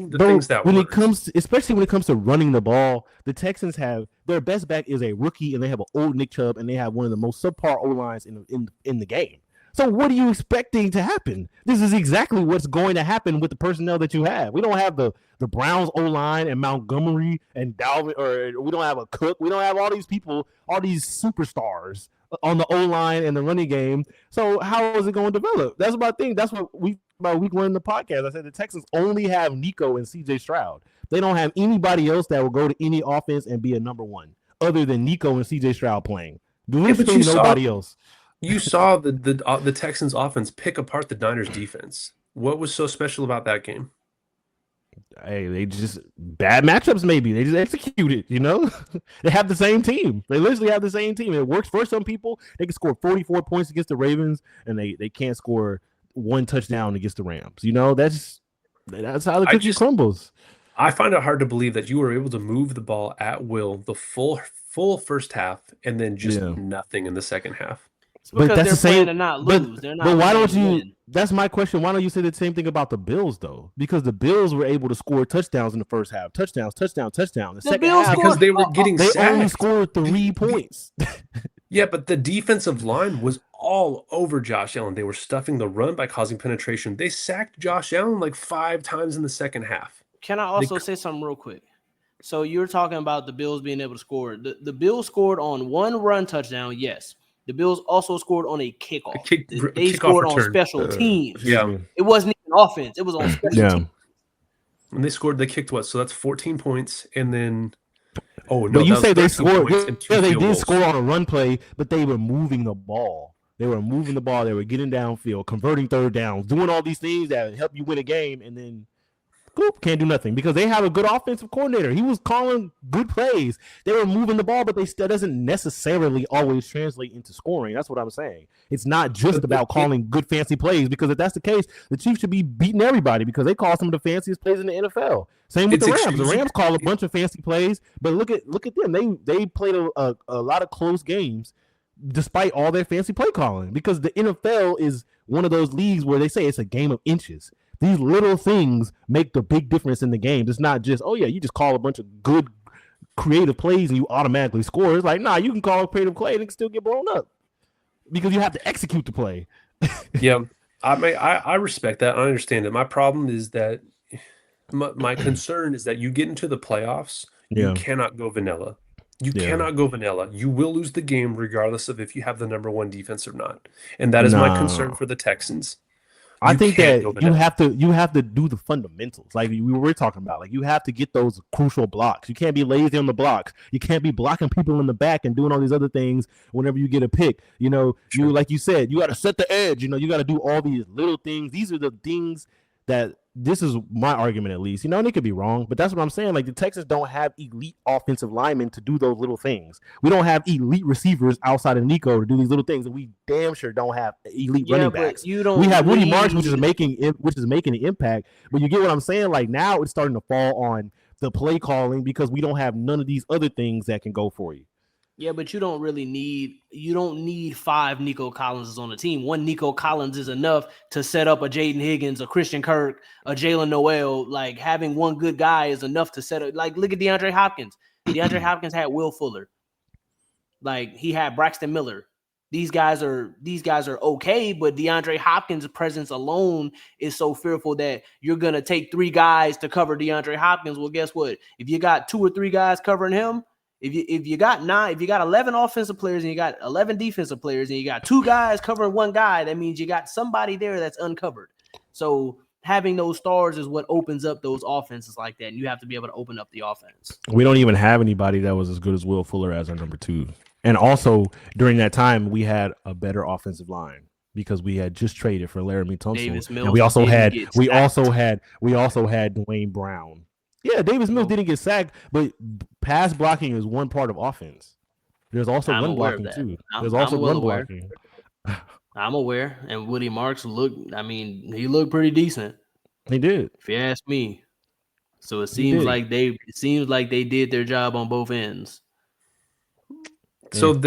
especially when it comes to running the ball, the Texans have their best back is a rookie, and they have an old Nick Chubb, and they have one of the most subpar O-lines in the game. So what are you expecting to happen? This is exactly what's going to happen with the personnel that you have. We don't have the Browns O-line and Montgomery and Dalvin, or we don't have a Cook. We don't have all these people, all these superstars on the O-line and the running game. So how is it going to develop? That's my thing. That's what about week 1 in the podcast. I said the Texans only have Nico and C.J. Stroud. They don't have anybody else that will go to any offense and be a number one other than Nico and C.J. Stroud playing. Nobody else. You saw the Texans offense pick apart the Niners defense. What was so special about that game? Hey, they just bad matchups. Maybe they just execute it. They have the same team. They literally have the same team. It works for some people. They can score 44 points against the Ravens, and they can't score one touchdown against the Rams. That's how the cookie crumbles. I find it hard to believe that you were able to move the ball at will the full first half and then just nothing in the second half. But that's the same. To not lose. But why don't you? Win. That's my question. Why don't you say the same thing about the Bills though? Because the Bills were able to score touchdowns in the first half. Touchdown. The second Bills half, because they were getting they sacked. only scored 3 points. Yeah, but the defensive line was all over Josh Allen. They were stuffing the run by causing penetration. They sacked Josh Allen like 5 times in the second half. Can I also say something real quick? So you're talking about the Bills being able to score. The Bills scored on 1 run touchdown, yes. The Bills also scored on a kickoff. They scored on special teams. Yeah. It wasn't even offense. It was on special teams. And they kicked what? So that's 14 points. And then, but you say they scored. Yeah, they did score on a run play, but they were moving the ball. They were getting downfield, converting third downs, doing all these things that help you win a game. And then can't do nothing because they have a good offensive coordinator. He was calling good plays. They were moving the ball, but that doesn't necessarily always translate into scoring. That's what I'm saying. It's not just about calling good fancy plays, because if that's the case, the Chiefs should be beating everybody because they call some of the fanciest plays in the NFL. Same with the Rams. The Rams call a bunch of fancy plays, but look at them. They played a lot of close games despite all their fancy play calling, because the NFL is one of those leagues where they say it's a game of inches. These little things make the big difference in the game. It's not just, you just call a bunch of good creative plays and you automatically score. It's like, nah, you can call a creative play and it can still get blown up because you have to execute the play. Yeah, I respect that. I understand it. My problem is that my concern is that you get into the playoffs, you cannot go vanilla. You cannot go vanilla. You will lose the game regardless of if you have the number 1 defense or not. And that is my concern for the Texans. I think that you have to do the fundamentals like we were talking about. Like, you have to get those crucial blocks. You can't be lazy on the blocks. You can't be blocking people in the back and doing all these other things whenever you get a pick. You like you said, you got to set the edge. You got to do all these little things. These are the things that, this is my argument at least, and it could be wrong, but that's what I'm saying. Like, the Texans don't have elite offensive linemen to do those little things. We don't have elite receivers outside of Nico to do these little things, and we damn sure don't have elite running backs. We have Woody Marks, which is making an impact, but you get what I'm saying? Like, now it's starting to fall on the play calling because we don't have none of these other things that can go for you. Yeah, but you don't need 5 Nico Collinses on the team. 1 Nico Collins is enough to set up a Jaden Higgins, a Christian Kirk, a Jalen Noel. Like, having 1 good guy is enough to set up. Like, look at DeAndre Hopkins. DeAndre Hopkins had Will Fuller. Like, he had Braxton Miller. These guys are okay, but DeAndre Hopkins' presence alone is so fearful that you're gonna take 3 guys to cover DeAndre Hopkins. Well, guess what? If you got 2 or 3 guys covering him, if you got 11 offensive players and you got 11 defensive players and you got 2 guys covering 1 guy, that means you got somebody there that's uncovered. So having those stars is what opens up those offenses like that, and you have to be able to open up the offense. We don't even have anybody that was as good as Will Fuller as our number 2. And also during that time, we had a better offensive line because we had just traded for Laramie Tunsil, and we also had Dwayne Brown. Yeah, Davis Mills didn't get sacked, but pass blocking is one part of offense. There's also run blocking too. There's also run blocking. I'm aware, and Woody Marks he looked pretty decent. He did, if you ask me. So it seems like they did their job on both ends. So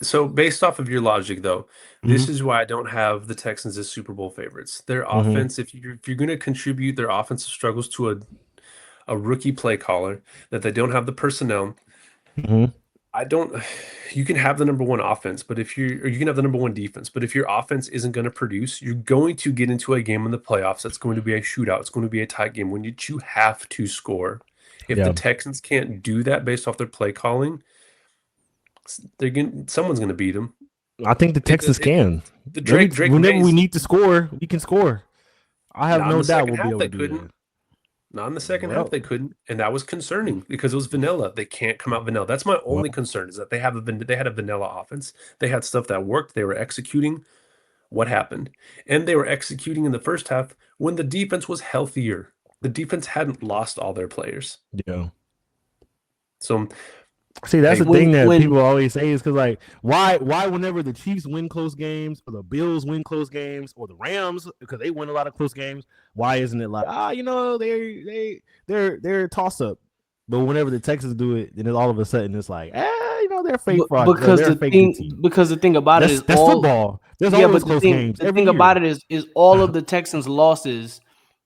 so based off of your logic, though, this is why I don't have the Texans as Super Bowl favorites. Their offense, if you're going to contribute their offensive struggles to a rookie play caller, that they don't have the personnel. You can have the number 1 offense, but you can have the number 1 defense, but if your offense isn't going to produce, you're going to get into a game in the playoffs that's going to be a shootout. It's going to be a tight game when you have to score. If the Texans can't do that based off their play calling, someone's going to beat them. I think the Texans can. Whenever we need to score, we can score. I have no doubt we'll be able to do that. Not in the second half, they couldn't, and that was concerning because it was vanilla. They can't come out vanilla. That's my only concern is that they had a vanilla offense. They had stuff that worked. They were executing. What happened? And they were executing in the first half when the defense was healthier. The defense hadn't lost all their players. Yeah. So, see, that's the thing that people always say is because, like, why whenever the Chiefs win close games or the Bills win close games or the Rams, because they win a lot of close games, why isn't it like, they're a toss up? But whenever the Texans do it, then all of a sudden it's like, they're fake fraud. Because the thing about it is that's football. There's always close games. The thing about it is all of the Texans' losses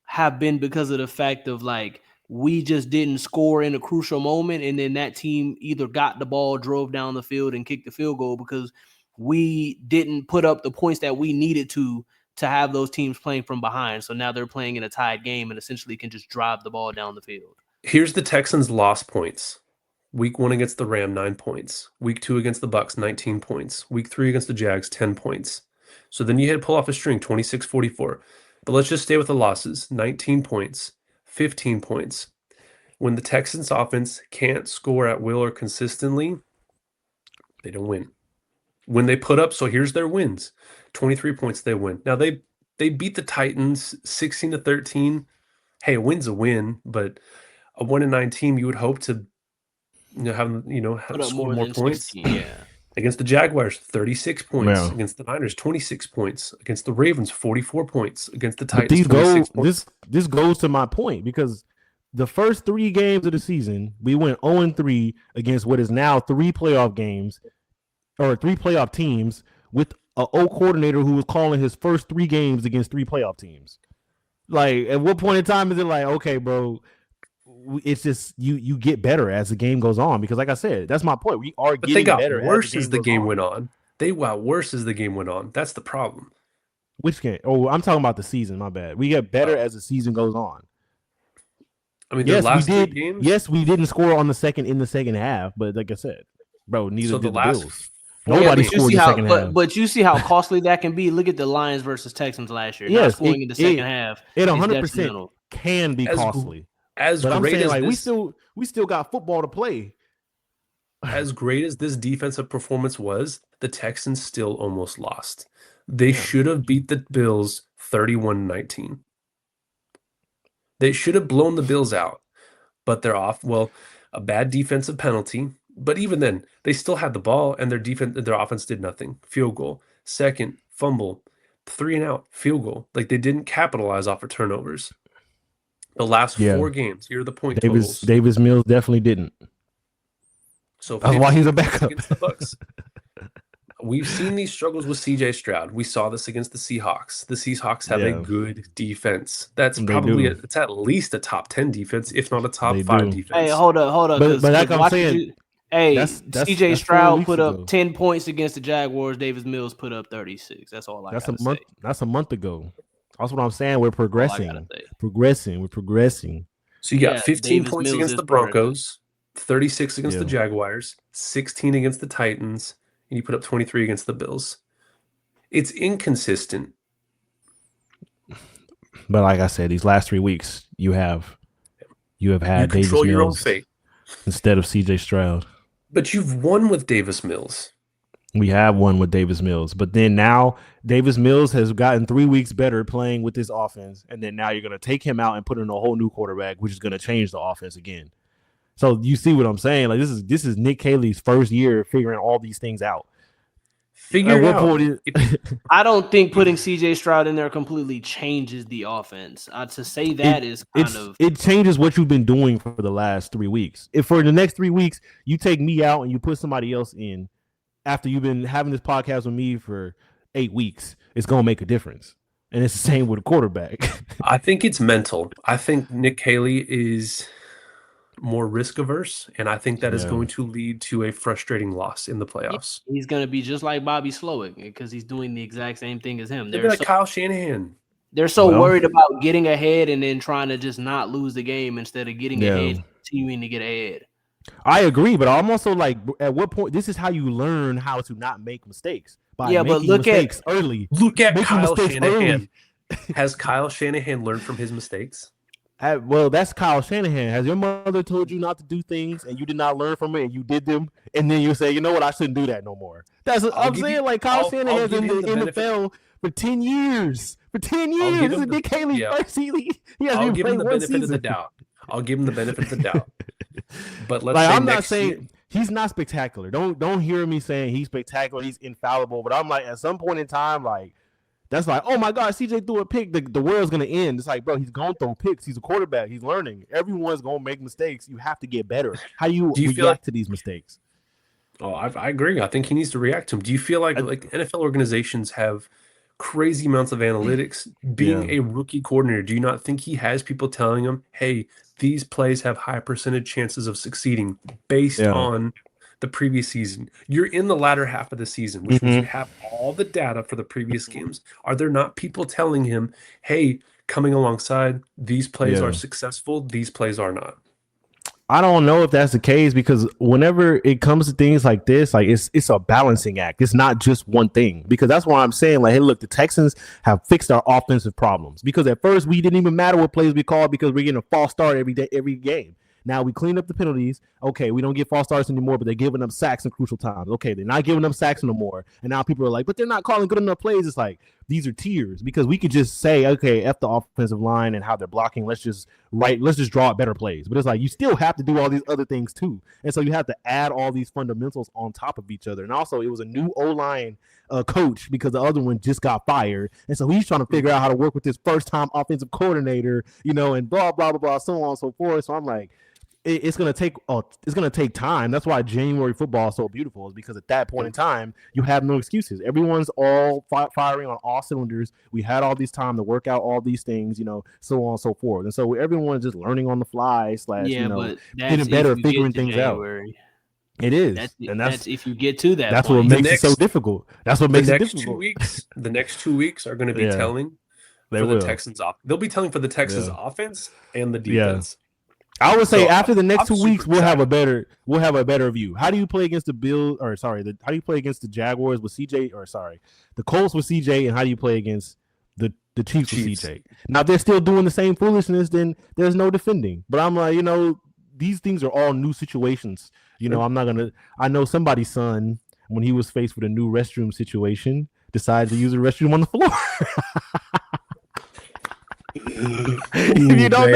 have been because of the fact of, like, we just didn't score in a crucial moment, and then that team either got the ball, drove down the field, and kicked the field goal because we didn't put up the points that we needed to have those teams playing from behind. So now they're playing in a tied game and essentially can just drive the ball down the field. Here's the Texans' lost points. Week 1 against the Ram, 9 points. Week 2 against the Bucks, 19 points. Week 3 against the Jags, 10 points. So then you had to pull off a string, 26-44. But let's just stay with the losses. 19 points, 15 points. When the Texans offense can't score at will or consistently, they don't win. When they put up, so here's their wins. 23 points, they win. Now they beat the Titans 16-13. Hey, a win's a win, but a 1-9 team, you would hope to have score more points. 16, yeah. Against the Jaguars, 36 points. Yeah. Against the Niners, 26 points. Against the Ravens, 44 points. Against the Titans, 26 points. This goes to my point because the first 3 games of the season, we went 0-3 against what is now 3 playoff games or 3 playoff teams with an O coordinator who was calling his first 3 games against 3 playoff teams. Like, at what point in time is it like, okay, bro, it's just you get better as the game goes on? Because, like I said, that's my point. We are getting better. But they got worse as the game went on. They got worse as the game went on. That's the problem. Which game? Oh, I'm talking about the season. My bad. We get better as the season goes on. I mean, the last 3 games. Yes, we didn't score in the second half, but like I said, bro, neither did the Bills. Nobody scored in the second half. But you see how costly that can be. Look at the Lions versus Texans last year. Not scoring in the second half. It 100% can be costly. But I'm saying, like, we still got football to play. As great as this defensive performance was, the Texans still almost lost. They should have beat the Bills 31-19. They should have blown the Bills out, but they're off. Well, a bad defensive penalty. But even then, they still had the ball, and their offense did nothing. Field goal, second fumble, 3 and out, field goal. Like, they didn't capitalize off of turnovers. The last 4 games, here are the point totals. Davis Mills definitely didn't. So that's why he's a backup against the Bucks. We've seen these struggles with CJ Stroud. We saw this against the Seahawks. The Seahawks have a good defense. That's probably it's at least a top 10 defense, if not a top 5 defense. Hey, hold up. But like I'm saying, CJ Stroud put up 10 points against the Jaguars. Davis Mills put up 36. That's all I got to say. That's a month ago. That's what I'm saying. We're progressing. We're progressing. So you got 15 Davis points Mills against the Broncos, 36 against the Jaguars, 16 against the Titans, and you put up 23 against the Bills. It's inconsistent. But like I said, these last 3 weeks, you have had Davis Mills your own fate instead of CJ Stroud. But you've won with Davis Mills. We have won with Davis Mills, but then now Davis Mills has gotten 3 weeks better playing with this offense, and then now you're going to take him out and put in a whole new quarterback, which is going to change the offense again. So you see what I'm saying? Like, this is Nick Haley's first year figuring all these things out. I don't think putting CJ Stroud in there completely changes the offense. To say that it changes what you've been doing for the last 3 weeks. If for the next 3 weeks you take me out and you put somebody else in, after you've been having this podcast with me for 8 weeks, it's going to make a difference. And it's the same with a quarterback. I think it's mental. I think Nick Haley is more risk averse, and I think that is going to lead to a frustrating loss in the playoffs. He's going to be just like Bobby Slowick because he's doing the exact same thing as him. They're like Kyle Shanahan. They're so worried about getting ahead and then trying to just not lose the game instead of getting ahead, continuing to get ahead. I agree, but I'm also like, at what point? This is how you learn how to not make mistakes. But look at early. Look at Kyle Shanahan. Has Kyle Shanahan learned from his mistakes? Well, that's Kyle Shanahan. Has your mother told you not to do things and you did not learn from it and you did them, and then you say, you know what, I shouldn't do that no more? That's what I'll I'm give you. saying. Like Kyle I'll Shanahan's give in the him the benefit. NFL for 10 years. For 10 I'll years, give this is him the. Nick Haley's Yeah. first season. He hasn't I'll even give him played the one benefit of the season. doubt. I'll give him the benefit of the doubt. But let's Like say I'm not next year. saying he's not spectacular. Don't hear me saying he's spectacular. He's infallible. But I'm like, at some point in time, like that's like, oh my God, CJ threw a pick. The world's gonna end. It's like, bro, he's gonna throw picks. He's a quarterback. He's learning. Everyone's gonna make mistakes. You have to get better. How do you Do you feel like? react to these mistakes? Oh, I agree. I think he needs to react to him. Do you feel like NFL organizations have crazy amounts of analytics? Being Yeah. a rookie coordinator, do you not think he has people telling him, "Hey, these plays have high percentage chances of succeeding based Yeah. on the previous season"? You're in the latter half of the season, which means you have all the data for the previous games. Are there not people telling him, "Hey, coming alongside, these plays are Yeah. successful, these plays are not"? I don't know if that's the case because whenever it comes to things like this, like it's a balancing act. It's not just one thing. Because that's why I'm saying, like, hey, look, the Texans have fixed our offensive problems. Because at first we didn't even matter what plays we called because we're getting a false start every day, every game. Now we cleaned up the penalties. Okay, we don't get false starts anymore, but they're giving up sacks in crucial times. Okay, they're not giving up sacks anymore. And now people are like, but they're not calling good enough plays. It's like these are tiers because we could just say, okay, F the offensive line and how they're blocking. Let's just draw better plays. But it's like you still have to do all these other things too. And so you have to add all these fundamentals on top of each other. And also it was a new O-line coach because the other one just got fired. And so he's trying to figure out how to work with this first time offensive coordinator, and blah, blah, blah, blah, so on and so forth. So I'm like, it's gonna take time. That's why January football is so beautiful, is because at that point in time you have no excuses. Everyone's all firing on all cylinders. We had all this time to work out all these things, so on and so forth. And so everyone's just learning on the fly / but getting better at figuring things January. out. It is, that's if you get to that. That's point. what makes it so difficult. That's what makes it difficult. The next 2 weeks are going to be telling for the Texans off. They'll be telling for the Texans offense and the defense. I would say after the next 2 weeks, we'll have a better view. How do you play against the Bills? Or sorry, how do you play against the Jaguars with CJ? Or sorry, the Colts with CJ, and how do you play against the Chiefs with CJ? Now if they're still doing the same foolishness, then there's no defending. But I'm like, these things are all new situations. I'm not gonna. I know somebody's son, when he was faced with a new restroom situation, decided to use a restroom on the floor. You don't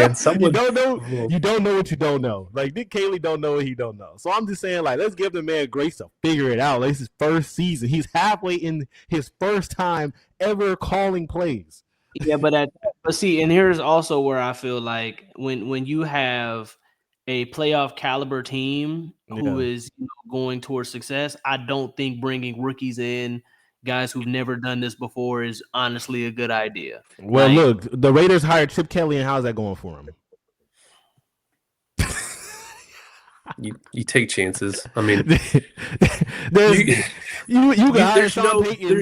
know what you don't know. Like Nick Haley don't know what he don't know. So I'm just saying, like, let's give the man grace to figure it out. Like, it's his first season. He's halfway in his first time ever calling plays. Yeah, but see, and here's also where I feel like when you have a playoff caliber team who is going towards success, I don't think bringing rookies in, guys who've never done this before, is honestly a good idea. Well, look, the Raiders hired Chip Kelly, and how's that going for him? You take chances. I mean, there's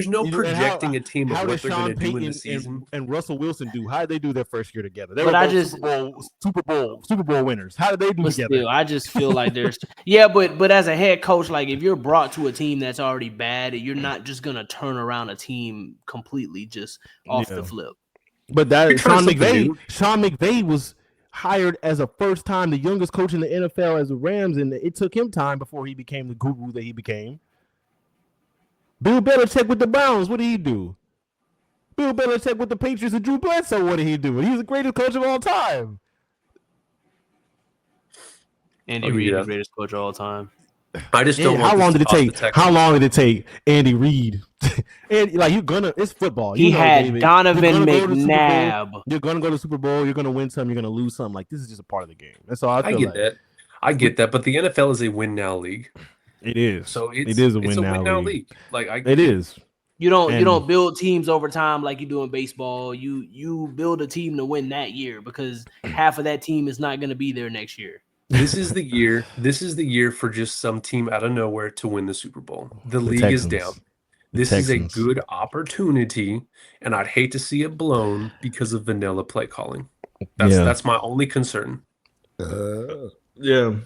no projecting a team of what they're going to do in the season. And Russell Wilson do? How did they do their first year together? They were Super Bowl winners. How did they do together? Still, I just feel like there's but as a head coach, like if you're brought to a team that's already bad, you're not just going to turn around a team completely just off the flip. But that Sean McVay was hired as a first time, the youngest coach in the NFL as the Rams, and it took him time before he became the guru that he became. Bill Belichick with the Browns, what did he do? Bill Belichick with the Patriots and Drew Bledsoe, what did he do? He was the greatest coach of all time. Andy Reid, the greatest coach of all time. I just don't. How long did it take Andy Reid? And it's football. He had Donovan McNabb. You're gonna go to the Super Bowl. You're gonna win some. You're gonna lose some. Like, this is just a part of the game. That's all. I get that. I get that. But the NFL is a win now league. It is. So it is a win now league. Like it is. You don't build teams over time like you do in baseball. You build a team to win that year because half of that team is not going to be there next year. This is the year. This is the year for just some team out of nowhere to win the Super Bowl. The league is down. This is a good opportunity, and I'd hate to see it blown because of vanilla play calling. That's my only concern. Yeah.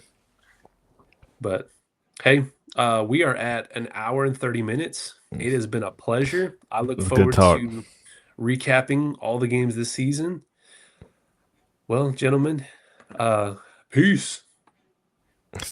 But hey, we are at an hour and 30 minutes. It has been a pleasure. I look forward to recapping all the games this season. Well, gentlemen, peace.